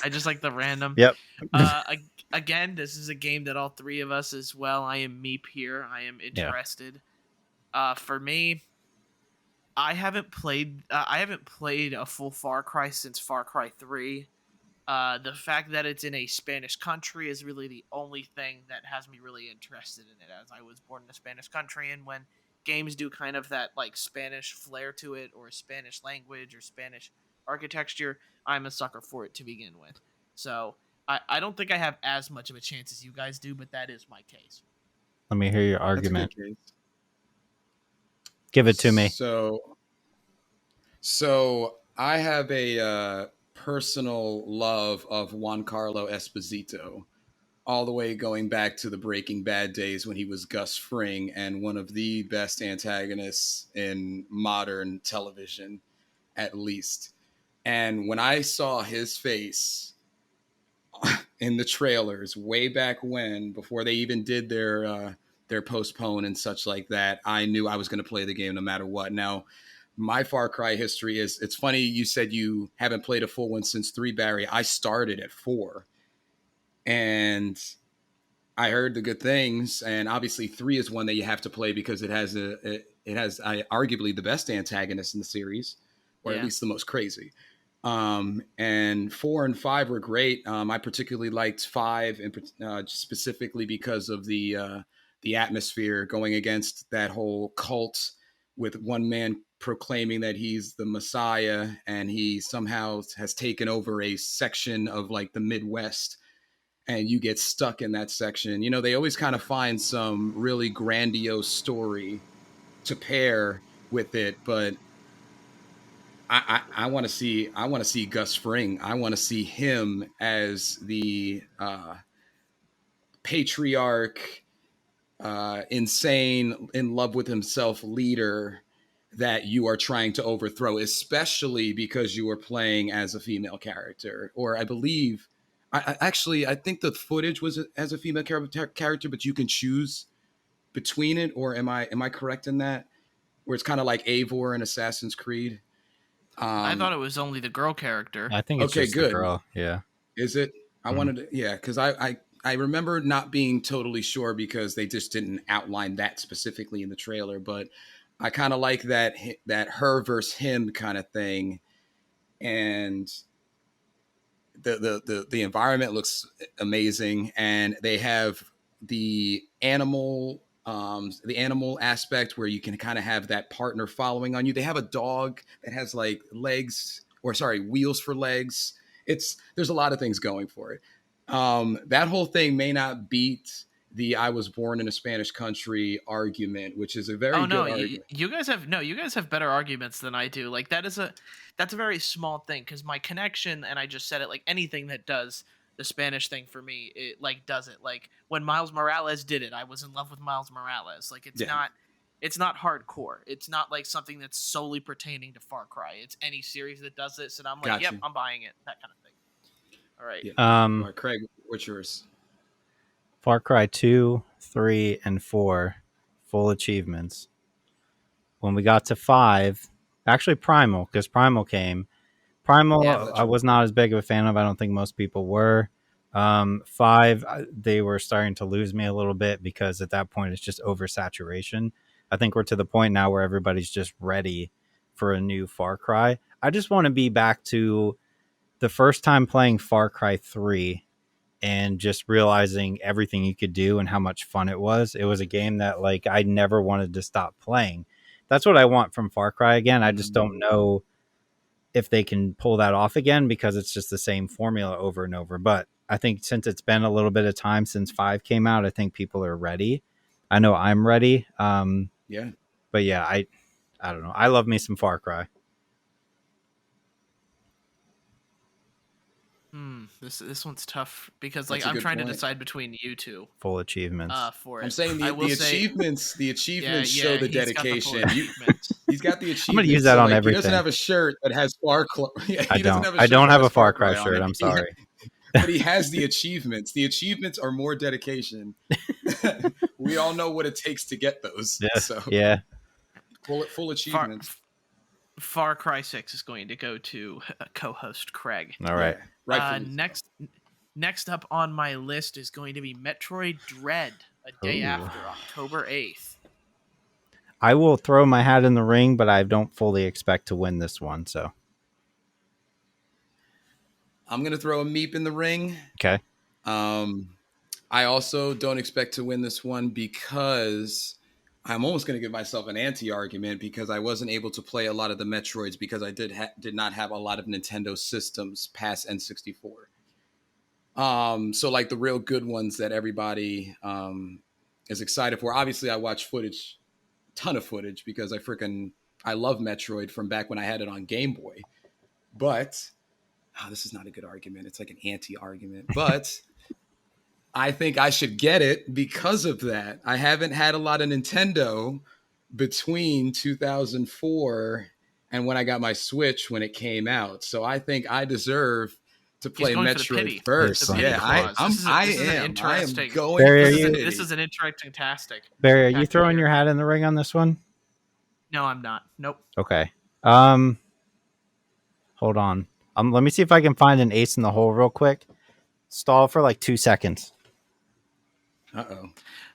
I just like the random. Yep. Again, this is a game that all three of us as well. I am Meep here. I am interested. For me, I haven't played a full Far Cry since Far Cry 3. The fact that it's in a Spanish country is really the only thing that has me really interested in it, as I was born in a Spanish country, and when games do kind of that like Spanish flair to it, or Spanish language, or Spanish architecture, I'm a sucker for it to begin with. So I don't think I have as much of a chance as you guys do, but that is my case. Let me hear your That's a good argument. case. Give it to me. So I have a personal love of Juan Carlo Esposito, all the way going back to the Breaking Bad days when he was Gus Fring and one of the best antagonists in modern television, at least. And when I saw his face in the trailers way back when, before they even did their postpone and such like that, I knew I was going to play the game no matter what. Now, my Far Cry history is, it's funny you said you haven't played a full one since 3, Barry. I started at 4. And I heard the good things, and obviously 3 is one that you have to play because it has arguably the best antagonist in the series, or at least the most crazy. And 4 and 5 were great. I particularly liked 5, and specifically because of the atmosphere going against that whole cult, with one man proclaiming that he's the Messiah, and he somehow has taken over a section of like the Midwest, and you get stuck in that section. You know, they always kind of find some really grandiose story to pair with it, but I want to see Gus Fring. I want to see him as the patriarch, insane, in love with himself leader that you are trying to overthrow, especially because you are playing as a female character. Or I believe, I think the footage was as a female character, but you can choose between it. Or am I correct in that? Where it's kind of like Eivor in Assassin's Creed. I thought it was only the girl character. I think it's Okay, just the good. girl. Yeah. Is it? I wanted to, yeah, because I remember not being totally sure because they just didn't outline that specifically in the trailer, but I kind of like that her versus him kind of thing, and the environment looks amazing, and they have the animal aspect where you can kind of have that partner following on you. They have a dog that has like wheels for legs. There's a lot of things going for it. That whole thing may not beat the "I was born in a Spanish country" argument, which is a very good argument. You guys have better arguments than I do. Like that's a very small thing, because my connection, and I just said it, like anything that does the Spanish thing for me, it like does it. Like when Miles Morales did it, I was in love with Miles Morales. Like it's not hardcore. It's not like something that's solely pertaining to Far Cry. It's any series that does this, and I'm like, Gotcha. yep, I'm buying it. That kind of thing. All right. Yeah. All right, Craig, what's yours? Far Cry 2, 3, and 4, full achievements. When we got to 5, actually Primal, because Primal came. Primal, I was not as big of a fan of. I don't think most people were. 5, they were starting to lose me a little bit because at that point it's just oversaturation. I think we're to the point now where everybody's just ready for a new Far Cry. I just want to be back to the first time playing Far Cry 3 and just realizing everything you could do and how much fun it was. It was a game that like I never wanted to stop playing. That's what I want from Far Cry again. I just don't know if they can pull that off again because it's just the same formula over and over. But I think since it's been a little bit of time since 5 came out, I think people are ready. I know I'm ready. Yeah. But yeah, I don't know. I love me some Far Cry. This one's tough because like I'm trying to decide between you two. Full achievements. For it. I'm saying the achievements. The achievements show the dedication. He's got the achievements. I'm gonna use that on everything. He doesn't have a shirt that has Far Cry. Yeah, I don't have a Far Cry shirt. I'm sorry. But he has the achievements. The achievements are more dedication. We all know what it takes to get those. Yeah. So yeah. Full achievements. Far Cry 6 is going to go to co-host Craig. All right. Yeah, next up on my list is going to be Metroid Dread, a day after, October 8th. I will throw my hat in the ring, but I don't fully expect to win this one. So I'm going to throw a meep in the ring. Okay. I also don't expect to win this one because I'm almost going to give myself an anti-argument because I wasn't able to play a lot of the Metroids because I did not have a lot of Nintendo systems past N64. So like the real good ones that everybody is excited for. Obviously, I watch footage, ton of footage, because I love Metroid from back when I had it on Game Boy. But this is not a good argument. It's like an anti-argument. But I think I should get it because of that. I haven't had a lot of Nintendo between 2004 and when I got my Switch when it came out. So I think I deserve to He's play going for the Metroid pity. first. The pity Yeah, clause. I This is an am interesting. going. Barry, for are the you- pity. This is an interesting tastic. Barry, are you Back throwing here. your hat in the ring on this one? No, I'm not. Nope. Okay. Hold on. Let me see if I can find an ace in the hole real quick. Stall for like 2 seconds. Uh-oh.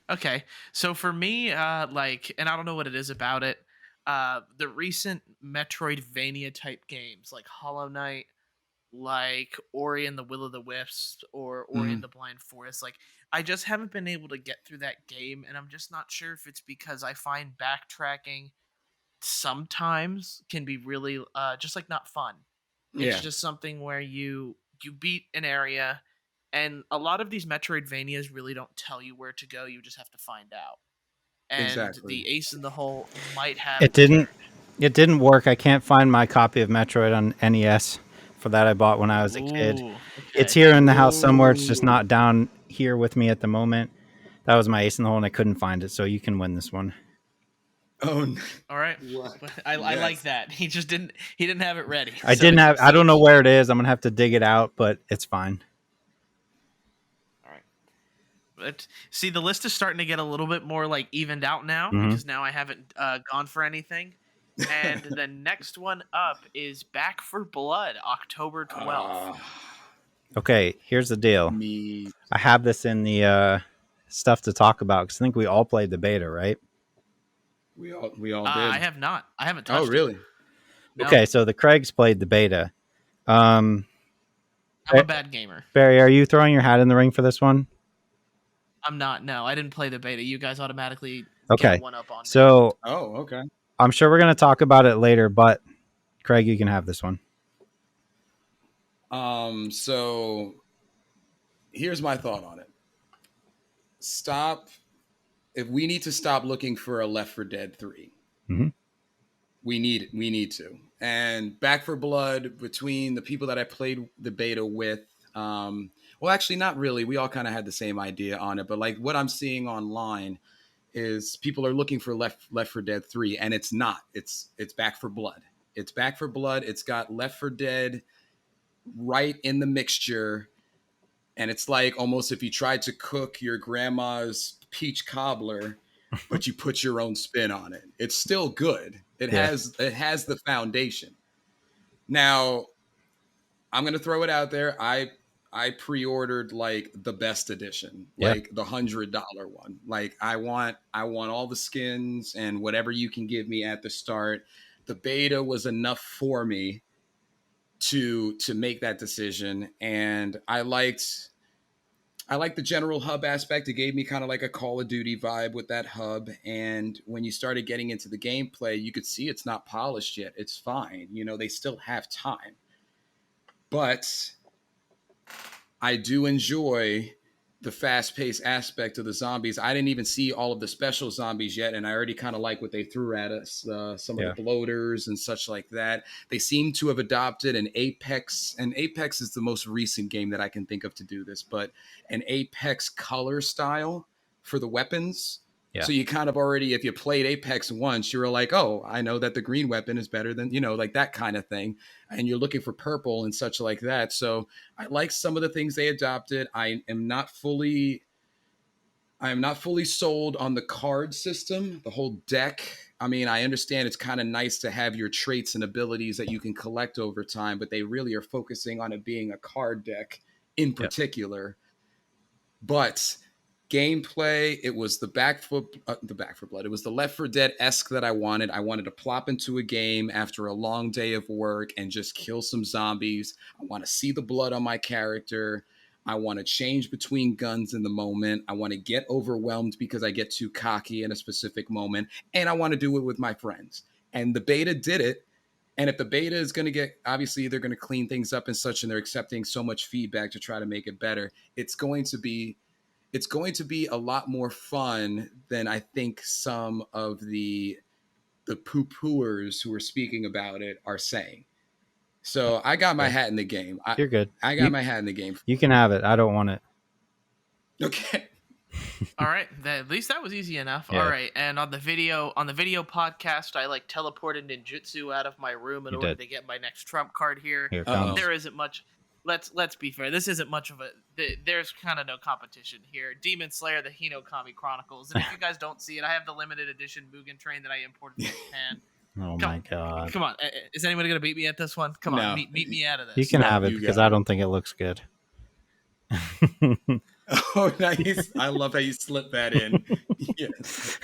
Okay, so for me, and I don't know what it is about it. The recent Metroidvania type games, like Hollow Knight, like Ori and the Will of the Wisps, or Ori and the Blind Forest, like I just haven't been able to get through that game, and I'm just not sure if it's because I find backtracking sometimes can be really just like not fun. It's Yeah, just something where you beat an area, and a lot of these Metroidvanias really don't tell you where to go. You just have to find out. And exactly. the ace in the hole might have It didn't. returned. It didn't work. I can't find my copy of Metroid on NES for that I bought when I was a kid. Ooh, It's okay. here in the house somewhere. It's just Ooh. not down here with me at the moment. That was my ace in the hole, and I couldn't find it. So you can win this one. Oh, All right. what? I Yes. like that. He just didn't. He didn't have it ready. I So didn't have. so I don't know he- where it is. I'm gonna have to dig it out, but it's fine. All right. But see, the list is starting to get a little bit more like evened out now Mhm. because now I haven't gone for anything. And the next one up is Back for Blood, October 12th. Okay, here's the deal. Me. I have this in the stuff to talk about because I think we all played the beta, right? We all did. I have not. I haven't touched Oh, really? it. No, Okay, so the Craigs played the beta. I'm a bad gamer. Barry, are you throwing your hat in the ring for this one? I'm not. No, I didn't play the beta. You guys automatically Okay, get one up on me. so Oh, okay. I'm sure we're going to talk about it later, but Craig, you can have this one. So here's my thought on it. If we need to stop looking for a Left 4 Dead 3. Mhm. We need to. And Back for Blood, between the people that I played the beta with, well, actually not really. We all kind of had the same idea on it, but like what I'm seeing online is people are looking for Left 4 Dead 3, and it's not. It's Back for Blood. It's Back for Blood. It's got Left 4 Dead right in the mixture, and it's like almost if you tried to cook your grandma's peach cobbler, but you put your own spin on it. It's still good. It Yeah. has the foundation. Now, I'm gonna throw it out there. I pre-ordered like the best edition, Yeah. like the $100 one. Like I want all the skins and whatever you can give me at the start. The beta was enough for me to make that decision, and I liked the general hub aspect. It gave me kind of like a Call of Duty vibe with that hub. And when you started getting into the gameplay, you could see it's not polished yet. It's fine. You know, they still have time. But I do enjoy the fast-paced aspect of the zombies. I didn't even see all of the special zombies yet, and I already kind of like what they threw at us. Some of the bloaters and such like that. They seem to have adopted an Apex, and Apex is the most recent game that I can think of to do this, but an Apex color style for the weapons. Yeah. So you kind of already, if you played Apex once, you were like, oh, I know that the green weapon is better than, like that kind of thing. And you're looking for purple and such like that. So I like some of the things they adopted. I am not fully sold on the card system, the whole deck. I mean, I understand it's kind of nice to have your traits and abilities that you can collect over time, but they really are focusing on it being a card deck in particular. But gameplay, it was the Back for Blood. It was the Left 4 Dead-esque that I wanted. I wanted to plop into a game after a long day of work and just kill some zombies. I want to see the blood on my character. I want to change between guns in the moment. I want to get overwhelmed because I get too cocky in a specific moment. And I want to do it with my friends. And the beta did it. And if the beta is going to get, obviously, they're going to clean things up and such, and they're accepting so much feedback to try to make it better. It's going to be a lot more fun than I think some of the poo-pooers who are speaking about it are saying. So I got my hat in the game. You're good. I got my hat in the game. You can have it. I don't want it. Okay. All right, at least that was easy enough. Yeah. All right, and on the video podcast, I like teleported ninjutsu out of my room in order to get my next trump card here. Here it Uh-oh. comes. There isn't much. Let's be fair. This isn't much of a. There's kind of no competition here. Demon Slayer: The Hinokami Chronicles, and if you guys don't see it, I have the limited edition Mugen Train that I imported from Japan. Oh Come- my god. Come on, is anybody gonna beat me at this one? Come No. on, meet me out of this. You can No, have it you because got I it. don't think it looks good. Oh, nice. I love how you slipped that in. Yes.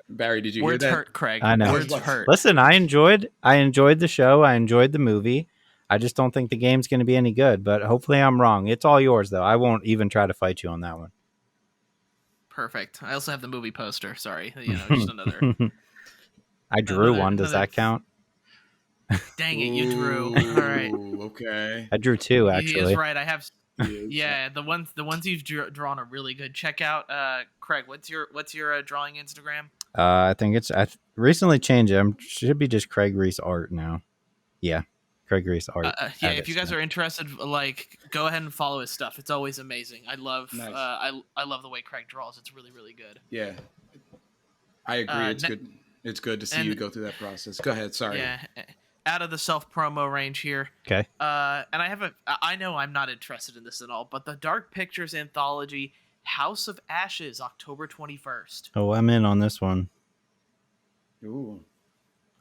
Barry, did you Words hear that? hurt, Craig. I know. Words hurt. Listen, I enjoyed the show. I enjoyed the movie. I just don't think the game's going to be any good, but hopefully I'm wrong. It's all yours though. I won't even try to fight you on that one. Perfect. I also have the movie poster. Sorry, just another. I drew Another- one. Does another- that count? Dang it, you drew. All right. Ooh, okay. I drew two He actually. is right. I have. Yes. Yeah, the ones you've drawn are really good. Check out Craig. What's your drawing Instagram? I think I recently changed it. Should be just Craig Reese Art now. Yeah, Craig Reese Art. Yeah, if you guys are interested, go ahead and follow his stuff. It's always amazing. I love Nice. I love the way Craig draws. It's really, really good. Yeah. I agree. It's good. It's good to see and- you go through that process. Go ahead. Sorry. Yeah, out of the self promo range here. Okay. And I know I'm not interested in this at all, but the Dark Pictures anthology House of Ashes, October 21st. Oh, I'm in on this one. Ooh.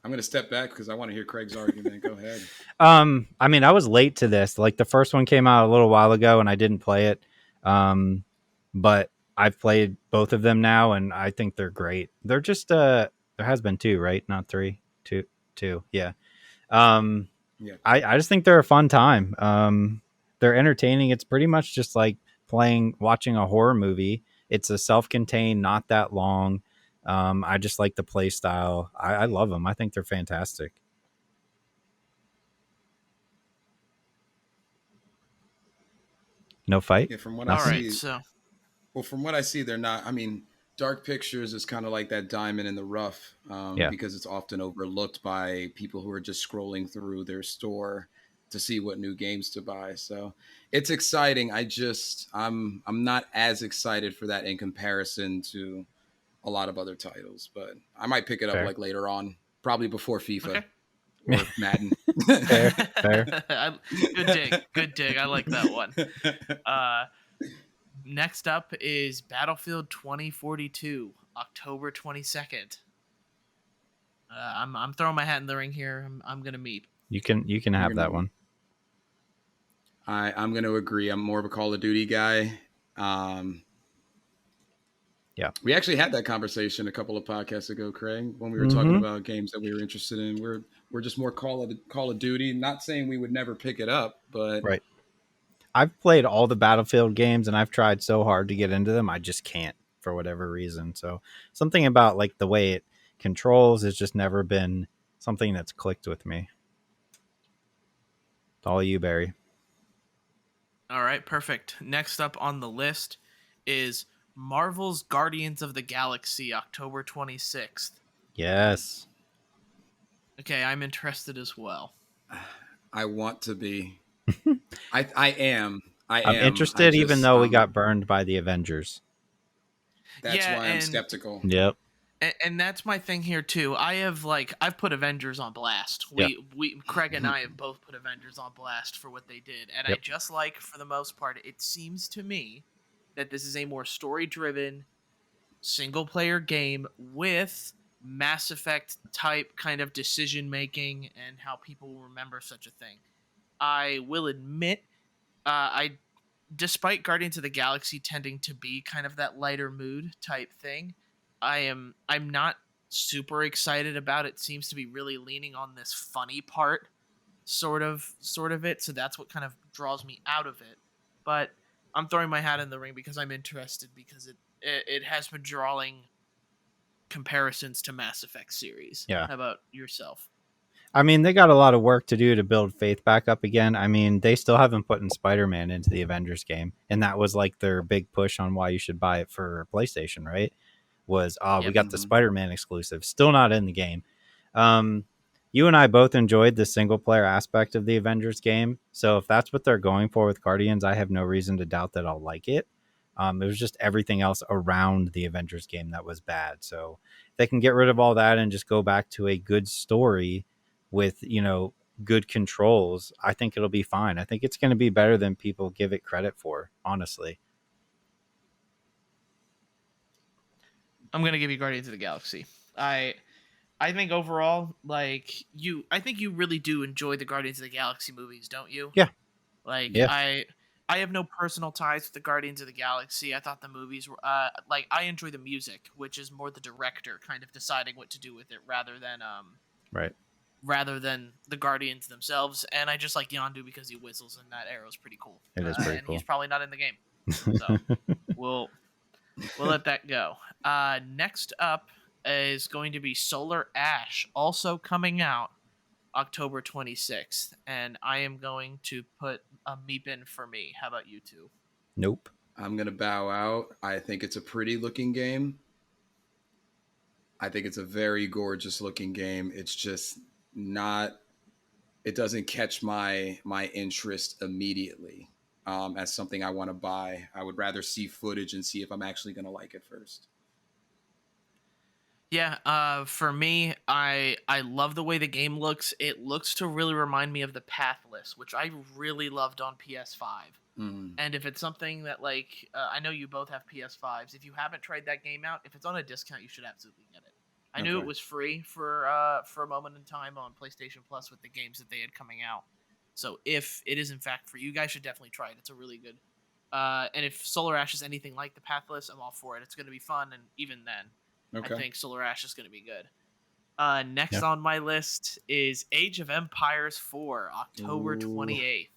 I'm going to step back because I want to hear Craig's argument. Go ahead. I mean, I was late to this. Like the first one came out a little while ago, and I didn't play it. But I've played both of them now, and I think they're great. They're just there has been two, right? Not three. Two. Yeah. Yeah. I just think they're a fun time. They're entertaining. It's pretty much just like watching a horror movie. It's a self-contained, not that long. I just like the play style. I love them. I think they're fantastic. No fight? Yeah, from what All I right, see, so from what I see, they're not. I mean, Dark Pictures is kind of like that diamond in the rough, Yeah. because it's often overlooked by people who are just scrolling through their store to see what new games to buy. So it's exciting. I'm not as excited for that in comparison to a lot of other titles, but I might pick it up Fair. like later on, probably before FIFA Okay. or Madden. Fair. Good dig. I like that one. Next up is Battlefield 2042, October 22nd. I'm throwing my hat in the ring here. I'm gonna meet. You can have that one. I'm going to agree. I'm more of a Call of Duty guy. Yeah. We actually had that conversation a couple of podcasts ago, Craig, when we were talking about games that we were interested in. We're just more Call of Duty. Not saying we would never pick it up, but Right. I've played all the Battlefield games and I've tried so hard to get into them. I just can't for whatever reason. So something about like the way it controls has just never been something that's clicked with me. It's all you, Barry. All right, perfect. Next up on the list is Marvel's Guardians of the Galaxy, October 26th. Yes. Okay, I'm interested as well. I want to be. I am. I'm interested even though we got burned by the Avengers. That's Yeah, why I'm and- skeptical. Yep. And that's my thing here too. I've put Avengers on blast. We Craig and I have both put Avengers on blast for what they did, and I Yep. just like, for the most part, it seems to me that this is a more story-driven, single-player game with Mass Effect type kind of decision making and how people will remember such a thing. I will admit, despite Guardians of the Galaxy tending to be kind of that lighter mood type thing, I'm not super excited about it. Seems to be really leaning on this funny part sort of it, so that's what kind of draws me out of it. but I'm throwing my hat in the ring because I'm interested because it has been drawing comparisons to Mass Effect series. Yeah. How about yourself? I mean, they got a lot of work to do to build faith back up again. I mean, they still haven't put in Spider-Man into the Avengers game, and that was like their big push on why you should buy it for PlayStation, right? Was we Yep. got the Mhm. Spider-Man exclusive, still not in the game. You and I both enjoyed the single player aspect of the Avengers game, so if that's what they're going for with Guardians, I have no reason to doubt that I'll like it. It was just everything else around the Avengers game that was bad. So if they can get rid of all that and just go back to a good story with, good controls, I think it'll be fine. I think it's going to be better than people give it credit for, honestly. I'm gonna give you Guardians of the Galaxy. I think overall, I think you really do enjoy the Guardians of the Galaxy movies, don't you? Yeah. Like Yeah. I have no personal ties with the Guardians of the Galaxy. I thought the movies were I enjoy the music, which is more the director kind of deciding what to do with it Right. rather than the Guardians themselves. And I just like Yondu because he whistles and that arrow's pretty cool. It is pretty and cool. he's probably not in the game. So we'll let that go. Next up is going to be Solar Ash, also coming out October 26th, and I am going to put a meep in for me. How about you two? Nope. I'm gonna bow out. I think it's a pretty looking game. I think it's a very gorgeous looking game. It's just not. It doesn't catch my interest immediately as something I want to buy. I would rather see footage and see if I'm actually gonna like it first. Yeah, for me, I love the way the game looks. It looks to really remind me of the Pathless, which I really loved on PS5. Mm, And if it's something that I know you both have PS5s. If you haven't tried that game out, if it's on a discount, you should absolutely get it. I knew it okay. was free for a moment in time on PlayStation Plus with the games that they had coming out. So if it is in fact free, you guys should definitely try it. It's a really good. And if Solar Ash is anything like the Pathless, I'm all for it. It's going to be fun, and even then, I Okay. think Solar Ash is going to be good. Next Yeah. on my list is Age of Empires 4, October Ooh. 28th.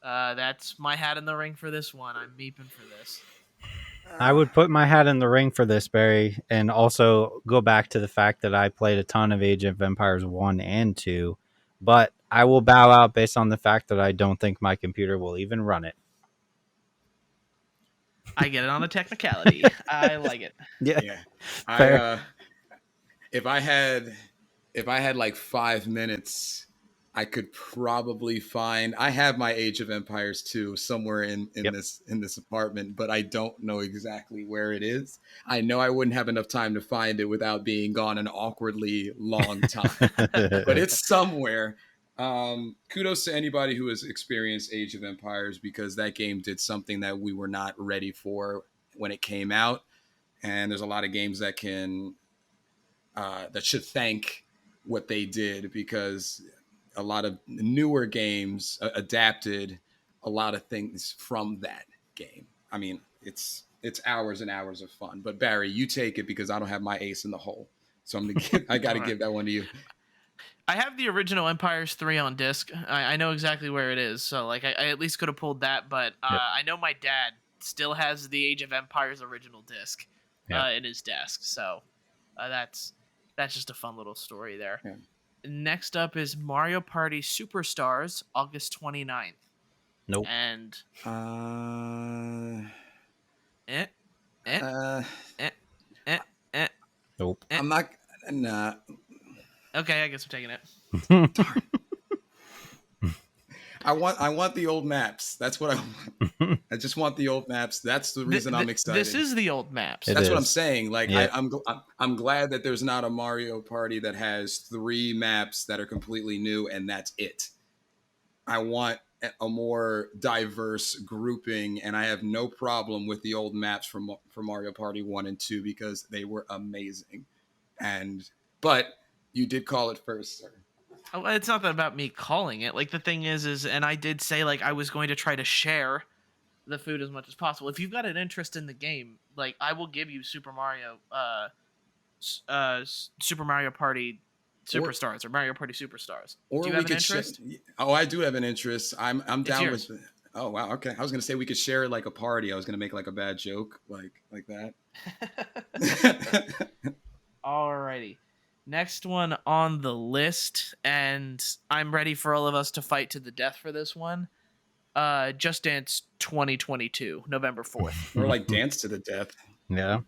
That's my hat in the ring for this one. I'm meeping for this. I would put my hat in the ring for this, Barry, and also go back to the fact that I played a ton of Age of Empires 1 and 2, but I will bow out based on the fact that I don't think my computer will even run it. I get it on a technicality. I like it. Yeah. Yeah. Fair. If I had like 5 minutes, I could probably find. I have my Age of Empires 2 somewhere in Yep. this apartment, but I don't know exactly where it is. I know I wouldn't have enough time to find it without being gone an awkwardly long time, but it's somewhere. Kudos to anybody who has experienced Age of Empires because that game did something that we were not ready for when it came out, and there's a lot of games that should thank what they did because a lot of newer games adapted a lot of things from that game. I mean, it's hours and hours of fun. But Barry, you take it because I don't have my ace in the hole, so I got to All right. give that one to you. I have the original Empires 3 on disc. I know exactly where it is, so I at least could have pulled that. But Yep. I know my dad still has the Age of Empires original disc Yeah. in his desk, so that's just a fun little story there. Yeah. Next up is Mario Party Superstars, August 29th. Nope. And Uh, eh, eh, uh, eh, eh, eh. Nope. I'm not. Nah. Okay, I guess I'm taking it. I want the old maps. That's what I want. I just want the old maps. That's the reason I'm excited. This is the old maps. It That's what I'm is. saying. Like Yeah. I'm glad that there's not a Mario Party that has 3 maps that are completely new and that's it. I want a more diverse grouping, and I have no problem with the old maps from Mario Party 1 and 2 because they were amazing. But you did call it first, sir. Oh, it's not that about me calling it. Like the thing is, and I did say I was going to try to share the food as much as possible. If you've got an interest in the game, I will give you Super Mario Party Superstars or Mario Party Superstars. Or Do you we have an could interest? Oh, I do have an interest. I'm down yours. with Oh wow, okay. I was gonna say we could share like a party. I was gonna make like a bad joke, like that. Alrighty. Next one on the list, and I'm ready for all of us to fight to the death for this one. Just Dance 2022, November 4th. Or like dance to the death. Yeah.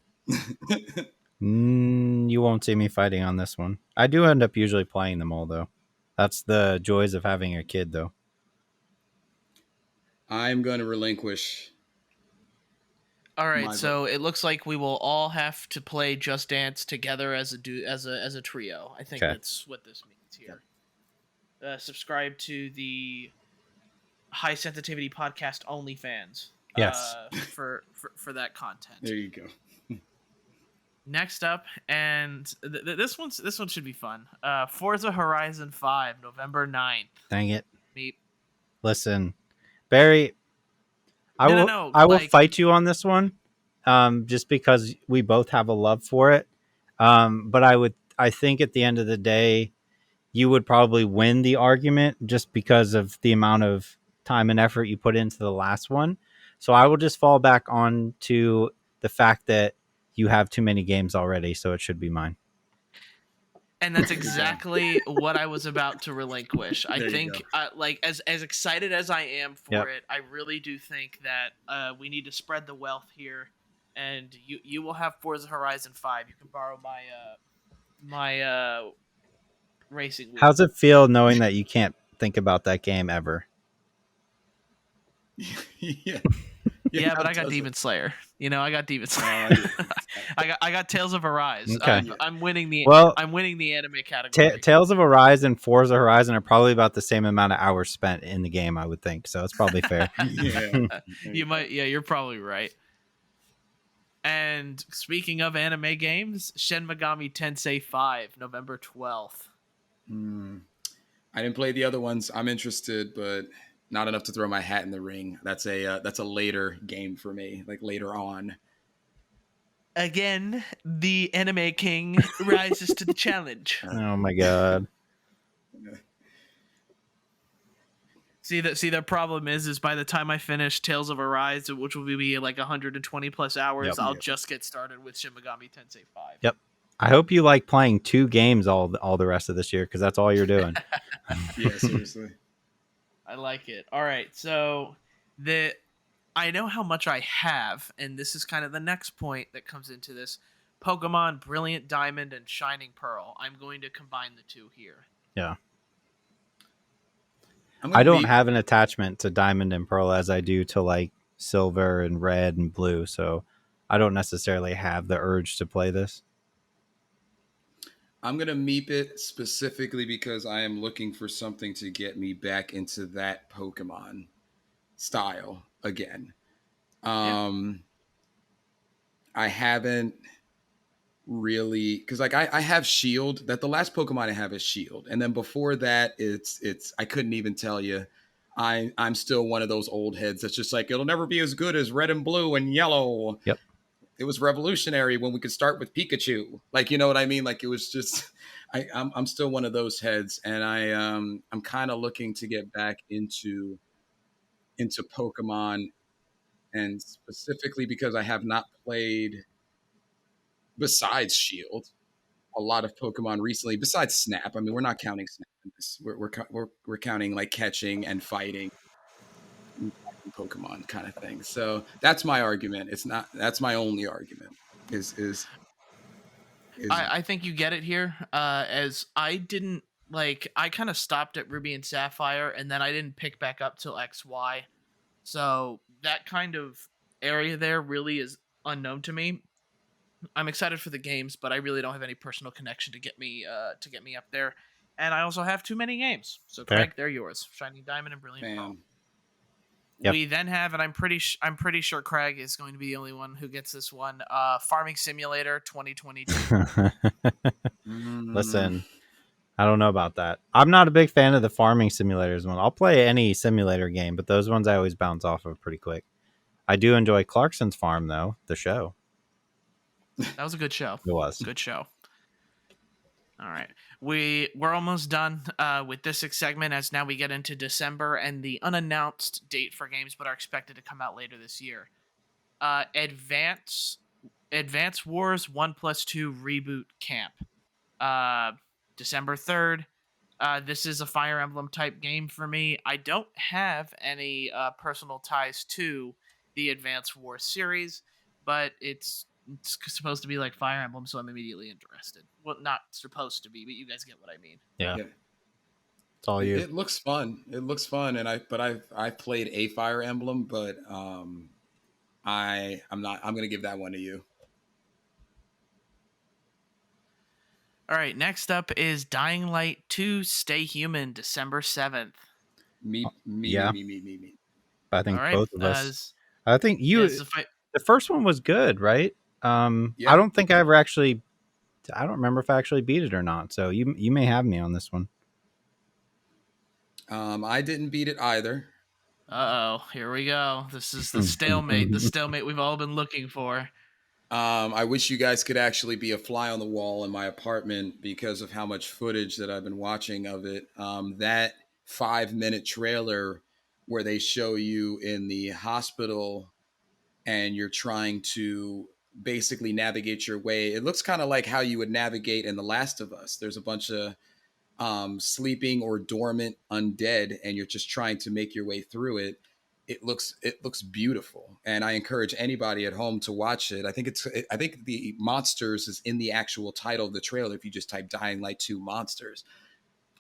You won't see me fighting on this one. I do end up usually playing them all, though. That's the joys of having a kid, though. I'm gonna relinquish. All right, My so it looks like we will all have to play Just Dance together as a trio. I think Okay. that's what this means here. Subscribe to the High Sensitivity Podcast OnlyFans. Yes. For that content. There you go. Next up, and this one should be fun. Forza Horizon 5, November 9th. Dang it. Meep. Listen, Barry, I No, will like- fight you on this one, just because we both have a love for it. But I think at the end of the day, you would probably win the argument just because of the amount of time and effort you put into the last one. So I will just fall back on to the fact that you have too many games already, so it should be mine. And that's exactly what I was about to relinquish. I There you think, like, as excited as I am for Yep. it, I really do think that we need to spread the wealth here. And you will have Forza Horizon 5. You can borrow my racing wheel. How's it feel knowing that you can't think about that game ever? Yeah. Yeah, but I got does it? Demon Slayer. You know, I got Demon Oh, Slayer. I got Tales of Arise. Okay. I'm winning the Well, I'm winning the anime category. Tales of Arise and Forza Horizon are probably about the same amount of hours spent in the game, I would think. So it's probably fair. Yeah. You might, yeah, you're probably right. And speaking of anime games, Shin Megami Tensei 5, November 12th. I didn't play the other ones. I'm interested, but not enough to throw my hat in the ring. That's a later game for me, like later on. Again, the anime king rises to the challenge. Oh my god. See, the problem is by the time I finish Tales of Arise, which will be like 120 plus hours, Yep. I'll just get started with Shin Megami Tensei 5. Yep. I hope you like playing 2 games all the rest of this year, because that's all you're doing. Yeah, seriously. I like it. All right, so I know how much I have, and this is kind of the next point that comes into this. Pokemon Brilliant Diamond and Shining Pearl. I'm going to combine the two here. Yeah. I'm I gonna don't have an attachment to Diamond and Pearl as I do to like Silver and Red and Blue, so I don't necessarily have the urge to play this. I'm gonna meep it specifically because I am looking for something to get me back into that Pokemon style again. I haven't really, because like I have Shield. That the last Pokemon I have is Shield, and then before that it's I couldn't even tell you. I'm still one of those old heads that's just like it'll never be as good as Red and Blue and Yellow. Yep. It was revolutionary when we could start with Pikachu. Like, you know what I mean? Like it was just I'm still one of those heads, and I'm kind of looking to get back into Pokemon, and specifically because I have not played besides Shield a lot of Pokemon recently. Besides Snap, I mean, we're not counting Snap in this. We're counting like catching and fighting Pokemon kind of thing. So that's my argument. It's not. That's my only argument. Is I think you get it here. As I didn't like, I kind of stopped at Ruby and Sapphire, and then I didn't pick back up till XY. So that kind of area there really is unknown to me. I'm excited for the games, but I really don't have any personal connection to get me up there. And I also have too many games. So Fair. Craig, they're yours. Shining Diamond and Brilliant Pearl. man. Yep. We then have, and I'm pretty sure Craig is going to be the only one who gets this one. Farming Simulator 2022. Listen, I don't know about that. I'm not a big fan of the farming simulators one. I'll play any simulator game, but those ones I always bounce off of pretty quick. I do enjoy Clarkson's Farm, though, the show. That was a good show. It was. Good show. All right. we're almost done with this segment, as now we get into December and the unannounced date for games but are expected to come out later this year. Advance Wars 1+2 Reboot Camp, December 3rd. This is a Fire Emblem type game for me. I don't have any personal ties to the Advance Wars series, but it's supposed to be like Fire Emblem, so I'm immediately interested. Well, not supposed to be, but you guys get what I mean. Yeah, Yeah. it's all you. It looks fun. It looks fun, and I've played a Fire Emblem, but I'm not. I'm gonna give that one to you. All right, next up is Dying Light 2 Stay Human, December 7th. Yeah. Me. I think All right, both of us. I think you. it's a fight. The first one was good, right? I Yeah. don't think I ever actually. I don't remember if I actually beat it or not. So you may have me on this one. I didn't beat it either. Uh-oh, here we go. This is the stalemate, the stalemate we've all been looking for. I wish you guys could actually be a fly on the wall in my apartment because of how much footage that I've been watching of it. That 5-minute trailer where they show you in the hospital and you're trying to basically navigate your way. It looks kind of like how you would navigate in The Last of Us. There's a bunch of sleeping or dormant undead, and you're just trying to make your way through it. It looks beautiful, and I encourage anybody at home to watch it. I think the monsters is in the actual title of the trailer. If you just type Dying Light 2 monsters,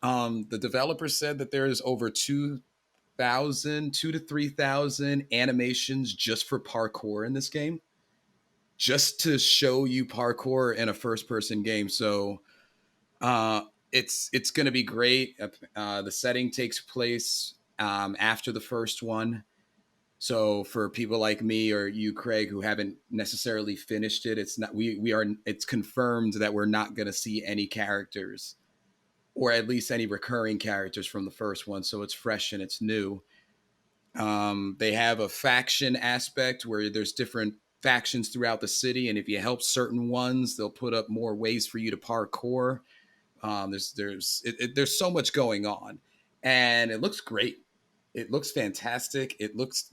the developer said that there is over 2,000 to 3,000 animations just for parkour in this game, just to show you parkour in a first-person game. So it's going to be great. The setting takes place after the first one. So for people like me or you, Craig, who haven't necessarily finished it, it's confirmed that we're not going to see any characters, or at least any recurring characters from the first one. So it's fresh and it's new. They have a faction aspect where there's different factions throughout the city, and if you help certain ones, they'll put up more ways for you to parkour. There's so much going on, and it looks great. It looks fantastic.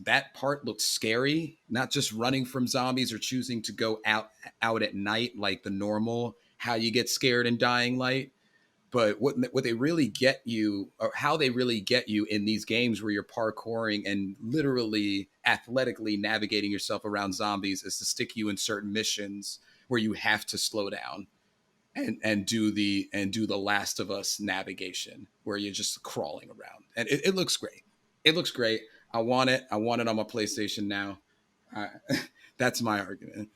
That part looks scary, not just running from zombies or choosing to go out at night like the normal how you get scared in Dying Light. But what they really get you, or how they really get you in these games where you're parkouring and literally athletically navigating yourself around zombies, is to stick you in certain missions where you have to slow down and do the Last of Us navigation where you're just crawling around. And it looks great. It looks great. I want it on my PlayStation now. That's my argument.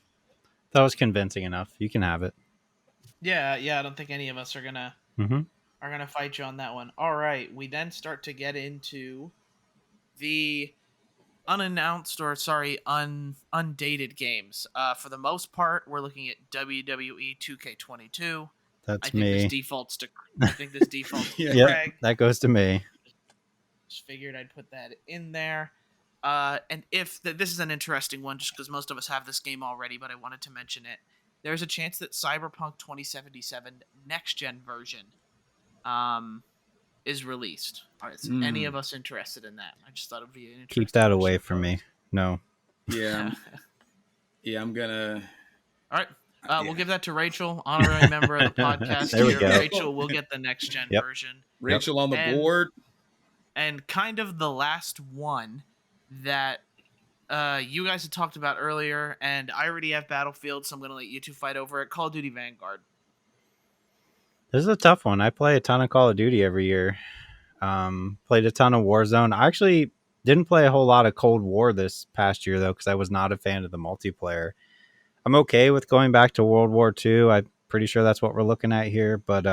That was convincing enough. You can have it. Yeah. I don't think any of us are gonna fight you on that one. All right, we then start to get into the undated games. For the most part, we're looking at WWE 2K22. That's I think me. This defaults to Yeah. Craig. That goes to me. Just figured I'd put that in there. And this is an interesting one, just because most of us have this game already, but I wanted to mention it. There's a chance that Cyberpunk 2077 next gen version is released. Is any of us interested in that? I just thought it would be an interesting. Keep that away from me. No. Yeah. I'm gonna. All right. We'll give that to Rachel, honorary member of the podcast. There we here. go. Rachel will get the next gen version. Rachel on the board. And kind of the last one that you guys had talked about earlier, and I already have Battlefield, so I'm going to let you two fight over it. Call of Duty Vanguard. This is a tough one. I play a ton of Call of Duty every year. Played a ton of Warzone. I actually didn't play a whole lot of Cold War this past year, though, because I was not a fan of the multiplayer. I'm okay with going back to World War II. I'm pretty sure that's what we're looking at here, but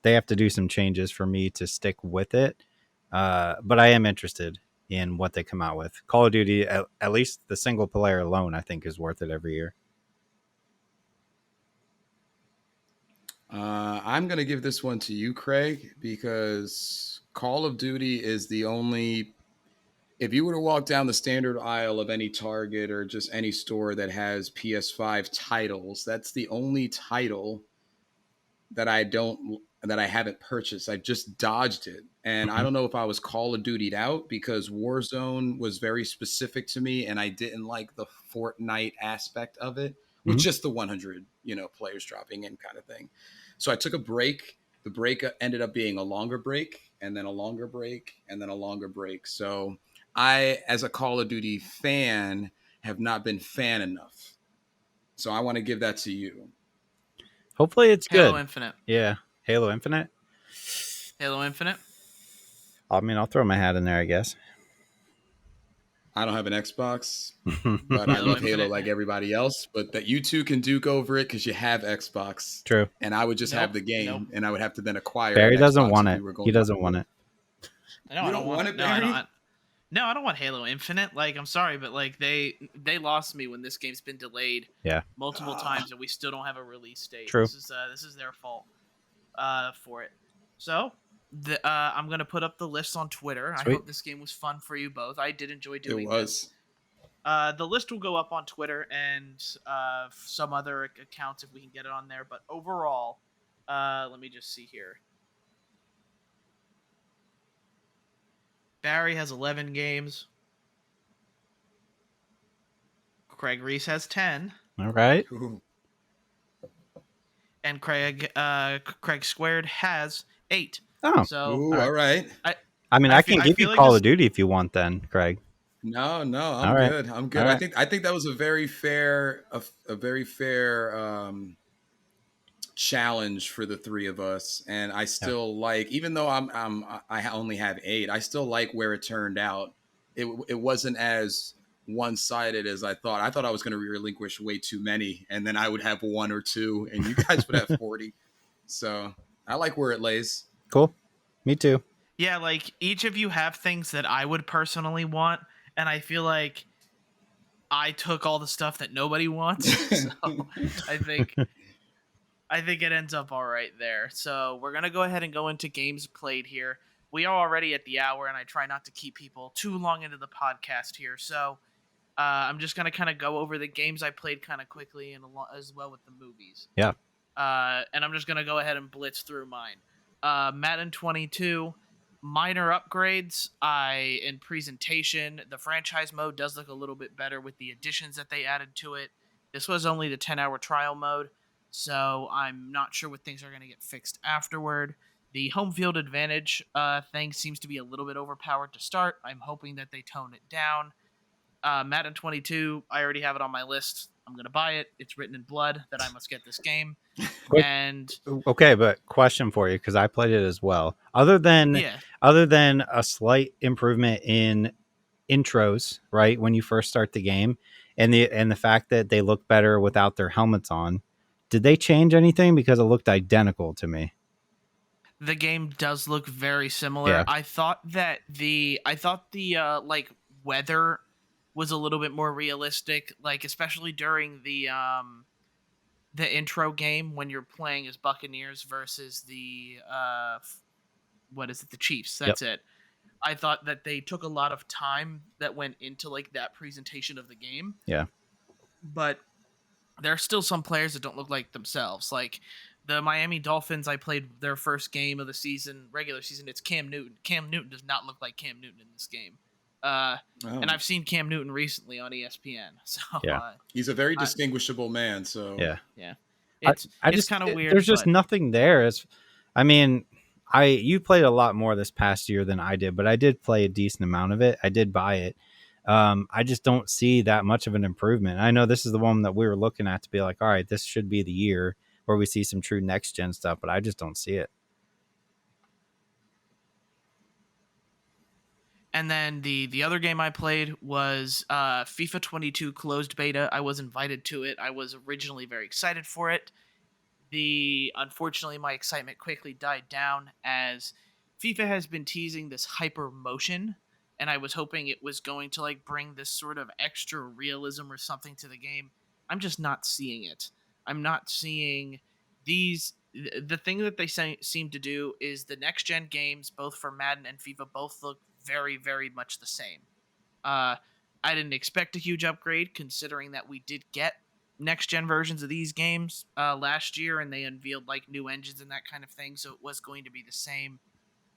they have to do some changes for me to stick with it. But I am interested in what they come out with. Call of Duty, at least the single player alone, I think is worth it every year. I'm going to give this one to you, Craig, because Call of Duty is the only... If you were to walk down the standard aisle of any Target or just any store that has PS5 titles, that's the only title that I don't that I haven't purchased. I just dodged it. And I Mhm. don't know if I was Call of Duty'd out because Warzone was very specific to me and I didn't like the Fortnite aspect of it with Mhm. just the 100, players dropping in kind of thing. So I took a break. The break ended up being a longer break and then a longer break and then a longer break. So I, as a Call of Duty fan, have not been fan enough. So I want to give that to you. Hopefully it's Halo good. Infinite. Yeah, Halo Infinite. Halo Infinite. I mean, I'll throw my hat in there, I guess. I don't have an Xbox, but I Halo love Halo Infinite. like everybody else. But that you two can duke over it because you have Xbox, True. and I would just have Nope. the Nope. game, and I would have to then acquire an Barry doesn't Xbox want if we it. were He going. doesn't want it. No, You I don't don't want want it. it, No, I Barry? don't. No, I don't want Halo Infinite. Like, I'm sorry, but like they lost me when this game's been delayed Yeah. multiple times and we still don't have a release date. True. This is their fault for it. So I'm gonna put up the list on Twitter. I Sweet. hope this game was fun for you both. I did enjoy It doing this. was. The list will go up on Twitter and some other accounts if we can get it on there. But overall, let me just see here. Barry has 11 games. Craig Reese has 10. All right. Ooh. And Craig Squared has 8. Oh. So Ooh, all right. all right. I mean, I can give you like Call this- of Duty if you want, then, Craig. No, I'm All right. good. I'm good. All I right. think that was a very fair, a very fair challenge for the three of us, and I still like, even though I only have 8, I still like where it turned out. It wasn't as one-sided as I thought. I thought I was going to relinquish way too many, and then I would have 1 or 2, and you guys would have 40. So I like where it lays. Cool. Me too. yeah, like each of you have things that I would personally want, and I feel like I took all the stuff that nobody wants. So I think it ends up all right there. So we're gonna go ahead and go into games played here. We are already at the hour, and I try not to keep people too long into the podcast here. So I'm just gonna kind of go over the games I played kind of quickly, and as well with the movies. Yeah. And I'm just gonna go ahead and blitz through mine. Madden 22, minor upgrades. In presentation, the franchise mode does look a little bit better with the additions that they added to it. This was only the 10-hour trial mode, so I'm not sure what things are going to get fixed afterward. The home field advantage thing seems to be a little bit overpowered to start. I'm hoping that they tone it down. Madden 22, I already have it on my list. I'm going to buy it. It's written in blood that I must get this game. Quick- And Okay, but question for you, because I played it as well. Other than yeah, a slight improvement in intros, right, when you first start the game, and the fact that they look better without their helmets on, did they change anything? Because it looked identical to me. the game does look very similar. Yeah. I thought the like weather was a little bit more realistic, like especially during the intro game when you're playing as Buccaneers versus the what is it, the Chiefs. That's it. I thought that they took a lot of time that went into like that presentation of the game. Yeah. But there are still some players that don't look like themselves. Like the Miami Dolphins, I played their first game of the season, regular season. It's Cam Newton. Cam Newton does not look like Cam Newton in this game. And I've seen Cam Newton recently on ESPN. So Yeah. He's a very distinguishable man. So Yeah. It's just kind of weird. There's just but nothing there. I mean, you played a lot more this past year than I did, but I did play a decent amount of it. I did buy it. I just don't see that much of an improvement. I know this is the one that we were looking at to be like, all right, this should be the year where we see some true next gen stuff, but I just don't see it. And then the other game I played was FIFA 22 closed beta. I was invited to it. I was originally very excited for it. Unfortunately, my excitement quickly died down as FIFA has been teasing this hyper motion, and I was hoping it was going to like bring this sort of extra realism or something to the game. I'm just not seeing it. I'm not seeing these. The thing that they seem to do is the next gen games, both for Madden and FIFA, both look very, very much the same. I didn't expect a huge upgrade considering that we did get next gen versions of these games last year, and they unveiled like new engines and that kind of thing. So it was going to be the same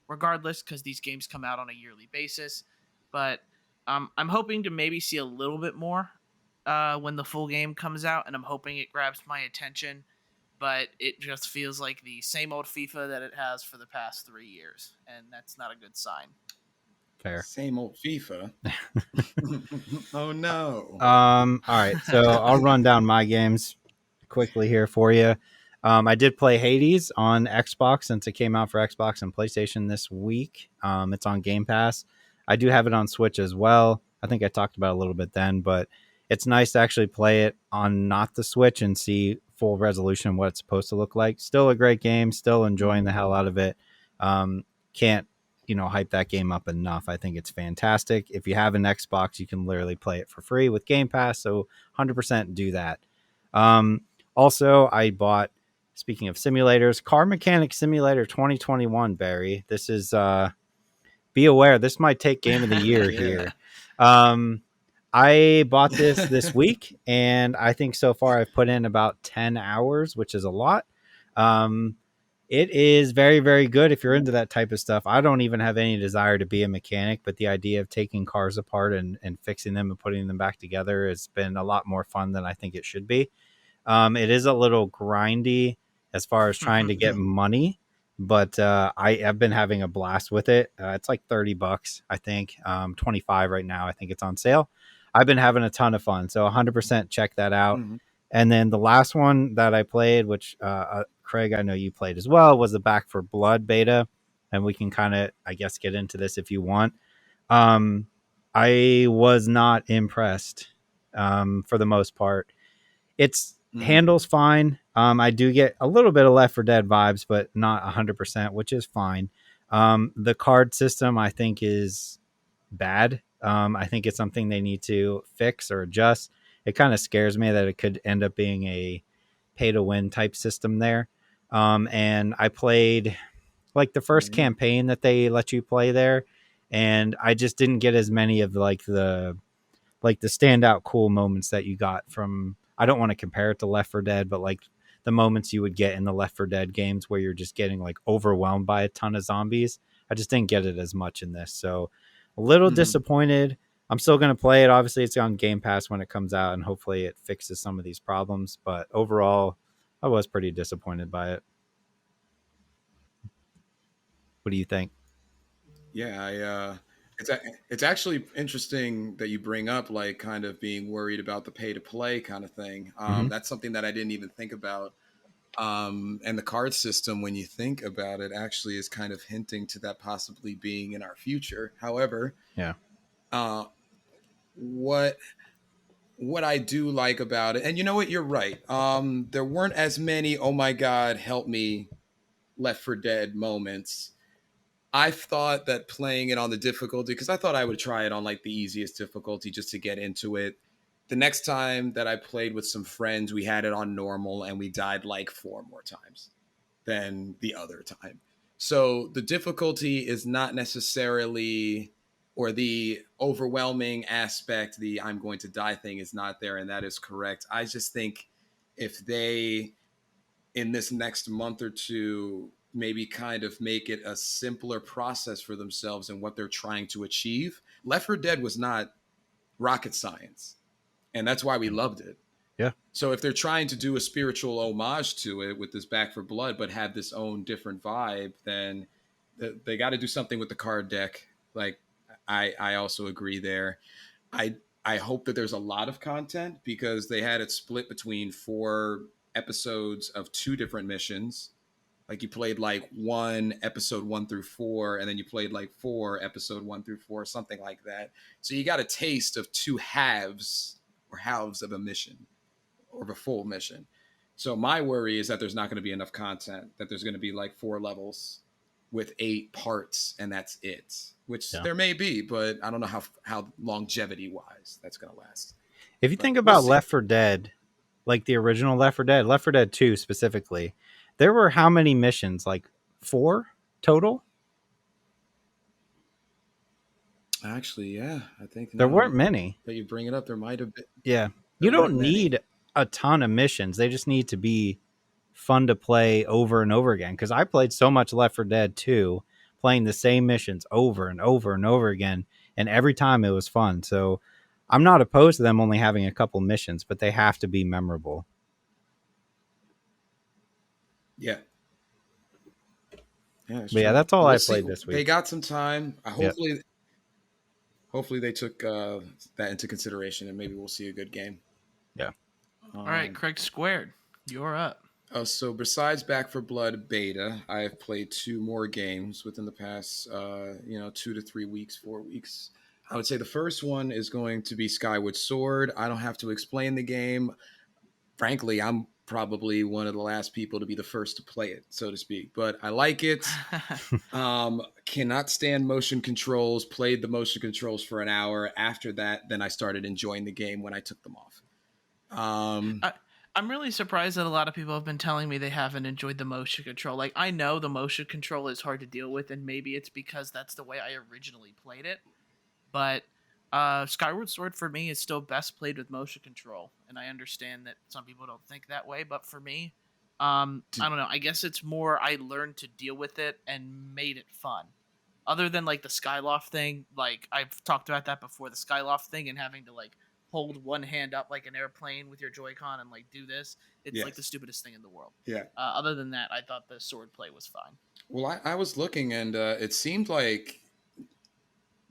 regardless, because these games come out on a yearly basis. But I'm hoping to maybe see a little bit more when the full game comes out, and I'm hoping it grabs my attention. But it just feels like the same old FIFA that it has for the past 3 years, and that's not a good sign. Fair. Same old FIFA. Oh no. All right, so I'll run down my games quickly here for you. I did play Hades on Xbox since it came out for Xbox and PlayStation this week. It's on Game Pass. I do have it on Switch as well. I think I talked about it a little bit then, but it's nice to actually play it on not the Switch and see full resolution what it's supposed to look like. Still a great game. Still enjoying the hell out of it. Can't hype that game up enough. I think it's fantastic. If you have an Xbox, you can literally play it for free with Game Pass. So 100% do that. Also, I bought, speaking of simulators, Car Mechanic Simulator 2021, Barry. This is, be aware, this might take Game of the Year here. I bought this week, and I think so far I've put in about 10 hours, which is a lot. It is very, very good if you're into that type of stuff. I don't even have any desire to be a mechanic, but the idea of taking cars apart and fixing them and putting them back together has been a lot more fun than I think it should be. It is a little grindy as far as trying to get money, but I've been having a blast with it. It's like $30, I think, 25 right now. I think it's on sale. I've been having a ton of fun, so 100% check that out. Mm-hmm. And then the last one that I played, which Craig, I know you played as well, was the Back 4 Blood beta, and we can kind of, I guess, get into this if you want. I was not impressed for the most part. It's handles fine. I do get a little bit of Left 4 Dead vibes, but not 100%, which is fine. The card system, I think, is bad. I think it's something they need to fix or adjust. It kind of scares me that it could end up being a pay-to-win type system there. And I played like the first campaign that they let you play there, and I just didn't get as many of the standout cool moments that you got from. I don't want to compare it to Left 4 Dead, but like the moments you would get in the Left 4 Dead games where you're just getting like overwhelmed by a ton of zombies. I just didn't get it as much in this. So a little disappointed. I'm still going to play it. Obviously, it's on Game Pass when it comes out, and hopefully it fixes some of these problems. But overall, I was pretty disappointed by it. What do you think? Yeah, it's actually interesting that you bring up like kind of being worried about the pay to play kind of thing. That's something that I didn't even think about. And the card system, when you think about it, actually is kind of hinting to that possibly being in our future. However, what I do like about it, and you know what, you're right. There weren't as many, oh my God, help me, Left 4 Dead moments. I thought that playing it on the difficulty, because I thought I would try it on like the easiest difficulty just to get into it. The next time that I played with some friends, we had it on normal and we died like 4 more times than the other time. So the difficulty is not necessarily, or the overwhelming aspect, the I'm going to die thing is not there, and that is correct. I just think if they, in this next month or two, maybe kind of make it a simpler process for themselves and what they're trying to achieve. Left 4 Dead was not rocket science, and that's why we loved it. Yeah. So if they're trying to do a spiritual homage to it with this Back 4 Blood, but have this own different vibe, then they got to do something with the card deck. Like I also agree there. I hope that there's a lot of content, because they had it split between 4 episodes of 2 different missions. Like you played like 1 episode 1 through 4, and then you played like 4 episode 1 through 4, something like that. So you got a taste of 2 halves of a mission, or of a full mission. So my worry is that there's not going to be enough content, that there's going to be like 4 levels with 8 parts, and that's it, which there may be, but I don't know how longevity wise that's going to last. If you think about Left 4 Dead, like the original Left 4 Dead, Left 4 Dead 2 specifically, there were how many missions? Like 4 total? Actually, yeah, I think there weren't many. That you bring it up, there might have been. Yeah, you don't need a ton of missions. They just need to be fun to play over and over again. Because I played so much Left 4 Dead 2, playing the same missions over and over and over again, and every time it was fun. So I'm not opposed to them only having a couple missions, but they have to be memorable. Yeah. Yeah, it's But yeah, true. that's all We'll I see. played this They week. got some time. Yep. Hopefully they took that into consideration, and maybe we'll see a good game. Yeah. All right, Craig Squared, you're up. So besides Back for Blood beta, I have played 2 more games within the past 2 to 3 weeks, 4 weeks. I would say the first one is going to be Skyward Sword. I don't have to explain the game. Frankly, I'm probably one of the last people to be the first to play it, so to speak. But I like it. Cannot stand motion controls. Played the motion controls for an hour. After that, then I started enjoying the game when I took them off. I'm really surprised that a lot of people have been telling me they haven't enjoyed the motion control. Like, I know the motion control is hard to deal with, and maybe it's because that's the way I originally played it. But Skyward Sword for me is still best played with motion control, and I understand that some people don't think that way. But for me, I don't know. I guess it's more I learned to deal with it and made it fun. Other than like the Skyloft thing, like I've talked about that before, the Skyloft thing and having to like hold one hand up like an airplane with your Joy-Con and like do this. It's like the stupidest thing in the world. Yeah. Other than that, I thought the sword play was fine. Well, I was looking, and it seemed like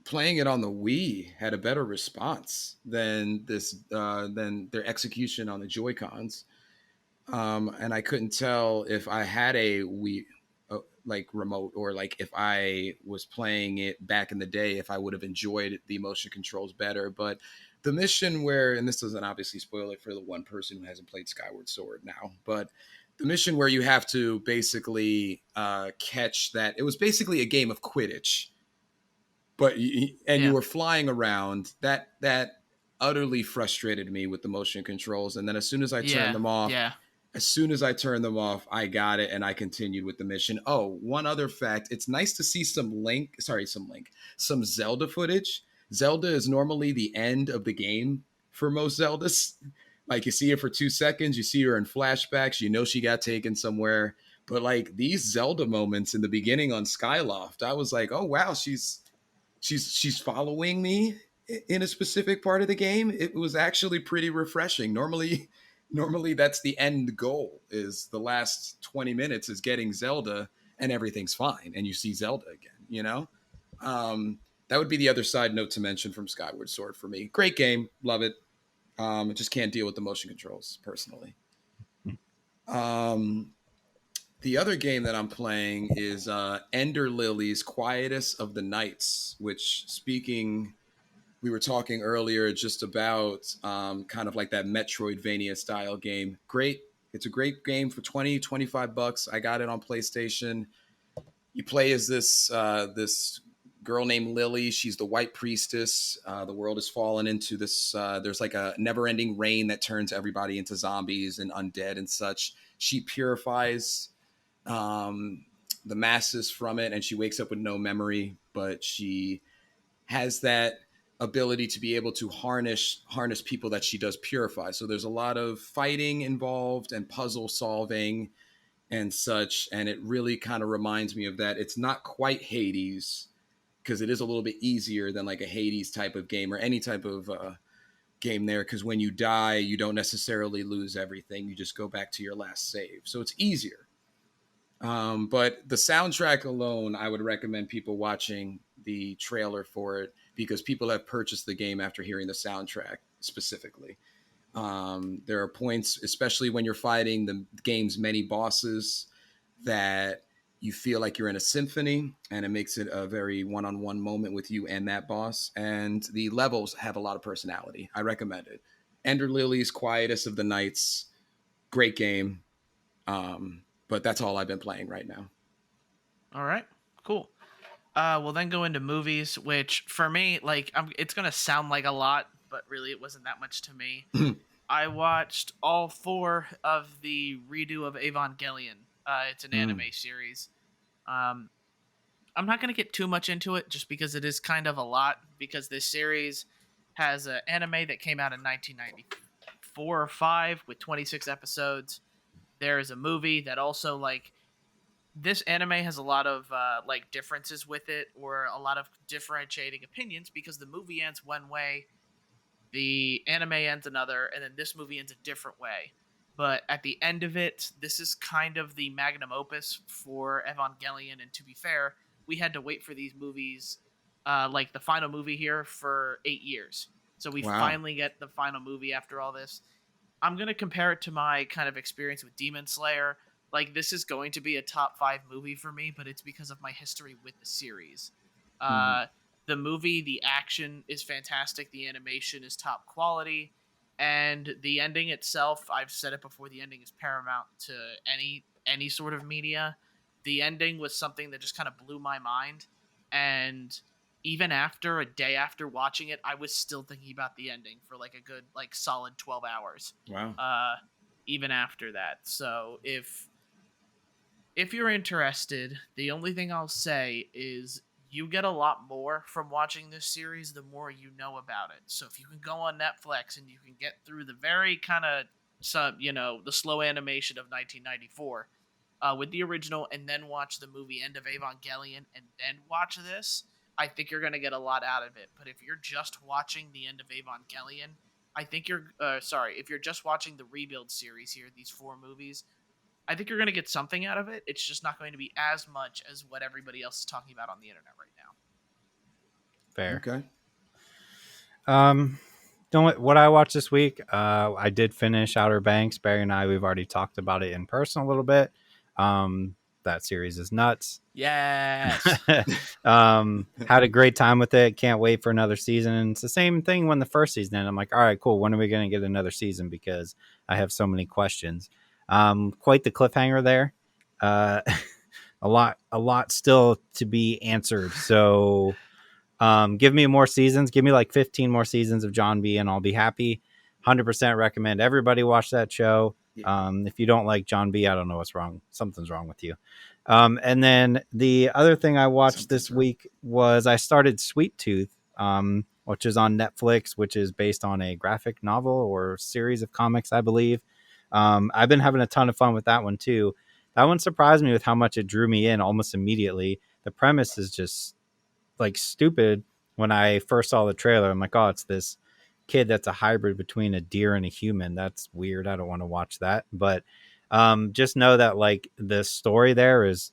playing it on the Wii had a better response than their execution on the Joy-Cons. And I couldn't tell if I had a Wii like remote, or like if I was playing it back in the day, if I would have enjoyed the motion controls better. But the mission where, and this doesn't obviously spoil it for the one person who hasn't played Skyward Sword now, but the mission where you have to basically catch that, it was basically a game of Quidditch, but you were flying around. That utterly frustrated me with the motion controls. And then as soon as I turned them off, I got it, and I continued with the mission. Oh, one other fact. It's nice to see some Zelda footage. Zelda is normally the end of the game for most Zeldas. Like, you see her for 2 seconds, you see her in flashbacks, you know she got taken somewhere. But like these Zelda moments in the beginning on Skyloft, I was like, oh wow, she's following me in a specific part of the game. It was actually pretty refreshing. Normally that's the end goal, is the last 20 minutes is getting Zelda and everything's fine and you see Zelda again, that would be the other side note to mention from Skyward Sword for me. Great game, love it. I just can't deal with the motion controls personally. The other game that I'm playing is Ender Lilies Quietus of the Nights, which, we were talking earlier just about kind of like that Metroidvania style game. Great. It's a great game for $25. I got it on PlayStation. You play as this girl named Lily. She's the white priestess. The world has fallen into this. There's like a never-ending rain that turns everybody into zombies and undead and such. She purifies the masses from it, and she wakes up with no memory, but she has that ability to be able to harness people that she does purify. So there's a lot of fighting involved and puzzle solving and such, and it really kind of reminds me of that. It's not quite Hades, because it is a little bit easier than like a Hades type of game or any type of game there, because when you die, you don't necessarily lose everything. You just go back to your last save. So it's easier. But the soundtrack alone, I would recommend people watching the trailer for it, because people have purchased the game after hearing the soundtrack specifically. There are points, especially when you're fighting the game's many bosses, that you feel like you're in a symphony, and it makes it a very one-on-one moment with you and that boss. And the levels have a lot of personality. I recommend it. Ender Lilies, Quietus of the Nights, great game. But that's all I've been playing right now. All right, cool. We'll then go into movies, which for me, like, it's gonna sound like a lot, but really it wasn't that much to me. I watched all 4 of the redo of Evangelion. It's an anime series. I'm not gonna get too much into it, just because it is kind of a lot. Because this series has an anime that came out in 1994, 4 or 5 with 26 episodes. There is a movie that also like this anime has a lot of like differences with it, or a lot of differentiating opinions, because the movie ends one way, the anime ends another, and then this movie ends a different way. But at the end of it, this is kind of the magnum opus for Evangelion. And to be fair, we had to wait for these movies, like the final movie here, for 8 years. So we Wow. finally get the final movie after all this. I'm going to compare it to my kind of experience with Demon Slayer. Like, this is going to be a top 5 movie for me, but it's because of my history with the series. Uh, the movie, the action is fantastic. The animation is top quality. And the ending itself, I've said it before, the ending is paramount to any sort of media. The ending was something that just kind of blew my mind. And even after a day after watching it, I was still thinking about the ending for like a good, like solid 12 hours. Wow. Even after that. So if you're interested, the only thing I'll say is you get a lot more from watching this series the more you know about it. So if you can go on Netflix and you can get through the very kind of the slow animation of 1994 with the original, and then watch the movie End of Evangelion, and then watch this, I think you're going to get a lot out of it. But if you're just watching the End of Evangelion, I think you're if you're just watching the Rebuild series here, these 4 movies, I think you're going to get something out of it. It's just not going to be as much as what everybody else is talking about on the internet right now. Fair. Okay. What I watched this week, I did finish Outer Banks. Barry and I, we've already talked about it in person a little bit. That series is nuts. Yes. Had a great time with it. Can't wait for another season. And it's the same thing when the first season ended. I'm like, all right, cool. When are we going to get another season? Because I have so many questions. Quite the cliffhanger there. A lot still to be answered. So give me more seasons. Give me like 15 more seasons of John B and I'll be happy. 100% recommend everybody watch that show. If you don't like John B, I don't know what's wrong. Something's wrong with you. And then the other thing I watched this week was I started Sweet Tooth, which is on Netflix, which is based on a graphic novel or series of comics, I believe. I've been having a ton of fun with that one too. That one surprised me with how much it drew me in almost immediately. The premise is just like stupid. When I first saw the trailer, I'm like, oh, it's this kid that's a hybrid between a deer and a human. That's weird. I don't want to watch that. But just know that like the story there is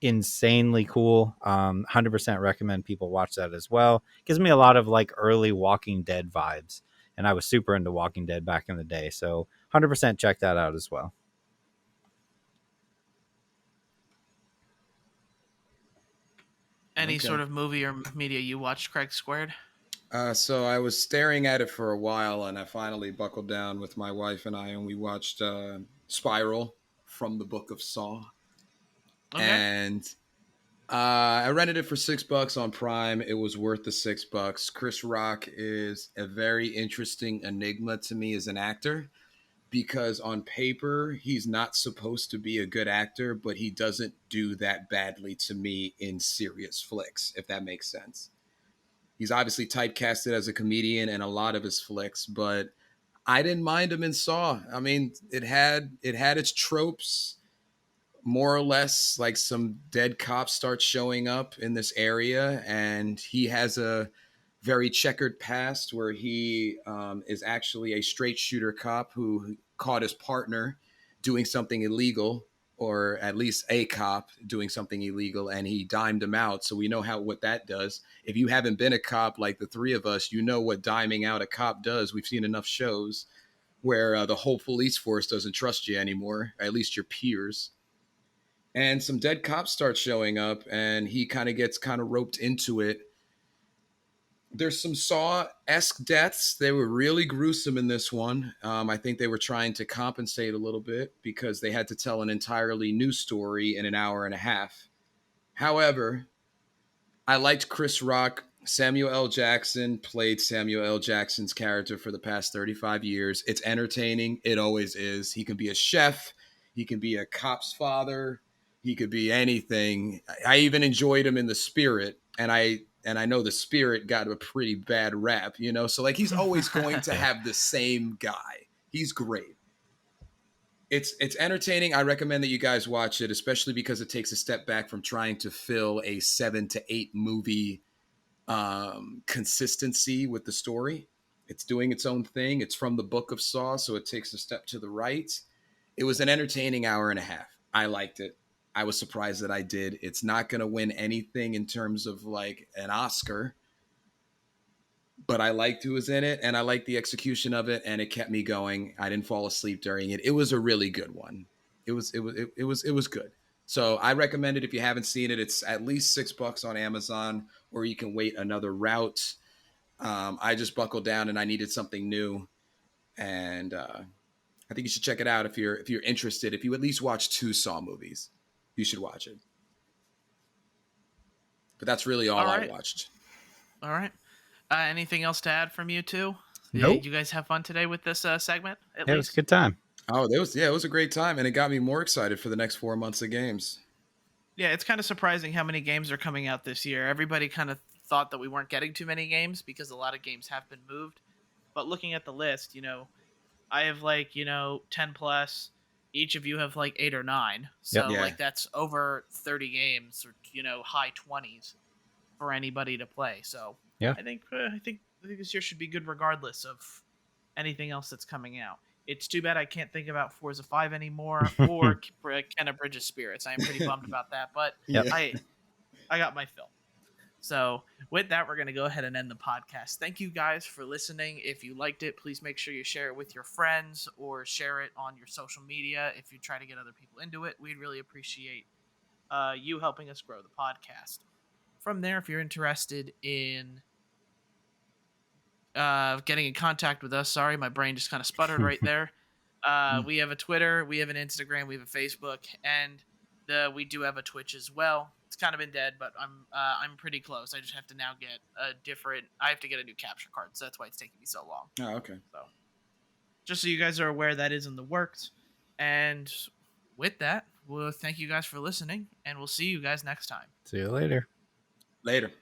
insanely cool. 100% recommend people watch that as well. Gives me a lot of like early Walking Dead vibes, and I was super into Walking Dead back in the day, so 100% check that out as well. Any sort of movie or media you watched, Craig Squared? So I was staring at it for a while, and I finally buckled down with my wife and I, and we watched Spiral from the Book of Saw. Okay. And I rented it for $6 on Prime. It was worth the $6. Chris Rock is a very interesting enigma to me as an actor, because on paper he's not supposed to be a good actor, but he doesn't do that badly to me in serious flicks, if that makes sense. He's obviously typecasted as a comedian in a lot of his flicks, but I didn't mind him in Saw. I mean, it had its tropes, more or less. Like some dead cops start showing up in this area, and he has a very checkered past where he is actually a straight shooter cop who caught his partner doing something illegal, or at least a cop doing something illegal, and he dimed him out. So we know what that does. If you haven't been a cop like the three of us, you know what diming out a cop does. We've seen enough shows where the whole police force doesn't trust you anymore, or at least your peers. And some dead cops start showing up, and he gets roped into it. There's some Saw-esque deaths. They were really gruesome in this one. I think they were trying to compensate a little bit because they had to tell an entirely new story in an hour and a half. However, I liked Chris Rock. Samuel L. Jackson played Samuel L. Jackson's character for the past 35 years. It's entertaining. It always is. He can be a chef. He can be a cop's father. He could be anything. I even enjoyed him in The Spirit, and I know The Spirit got a pretty bad rap, so like he's always going to have the same guy. He's great. It's entertaining. I recommend that you guys watch it, especially because it takes a step back from trying to fill a 7 to 8 movie consistency with the story. It's doing its own thing. It's from the Book of Saw, so it takes a step to the right. It was an entertaining hour and a half. I liked it. I was surprised that I did. It's not going to win anything in terms of like an Oscar, but I liked who was in it and I liked the execution of it and it kept me going. I didn't fall asleep during it. It was a really good one. It was good. So I recommend it if you haven't seen it. It's at least $6 on Amazon, or you can wait another route. I just buckled down and I needed something new, and I think you should check it out if you're interested. If you at least watch 2 Saw movies, you should watch it. But that's really all I right. watched. All right. Anything else to add from you two? Nope. Did you guys have fun today with this segment? At Yeah, it was a good time. Oh, it was a great time, and it got me more excited for the next 4 months of games. Yeah, it's kind of surprising how many games are coming out this year. Everybody kind of thought that we weren't getting too many games because a lot of games have been moved. But looking at the list, I have 10 plus. Each of you have 8 or 9. So Yep. Yeah. that's over 30 games or high 20s for anybody to play. So Yeah. I think this year should be good regardless of anything else that's coming out. It's too bad I can't think about Forza 5 anymore or Kenna Bridge of Spirits. I am pretty bummed about that, but Yep. I got my fill. So with that, we're going to go ahead and end the podcast. Thank you guys for listening. If you liked it, please make sure you share it with your friends or share it on your social media. If you try to get other people into it, we'd really appreciate you helping us grow the podcast. From there, if you're interested in getting in contact with us, sorry, my brain just kind of sputtered right there. We have a Twitter, we have an Instagram, we have a Facebook, and we do have a Twitch as well. It's kind of been dead, but I'm pretty close. I just have to now get I have to get a new capture card, so that's why it's taking me so long. Oh, okay. So just so you guys are aware, that is in the works. And with that, we'll thank you guys for listening, and we'll see you guys next time. See you later. Later.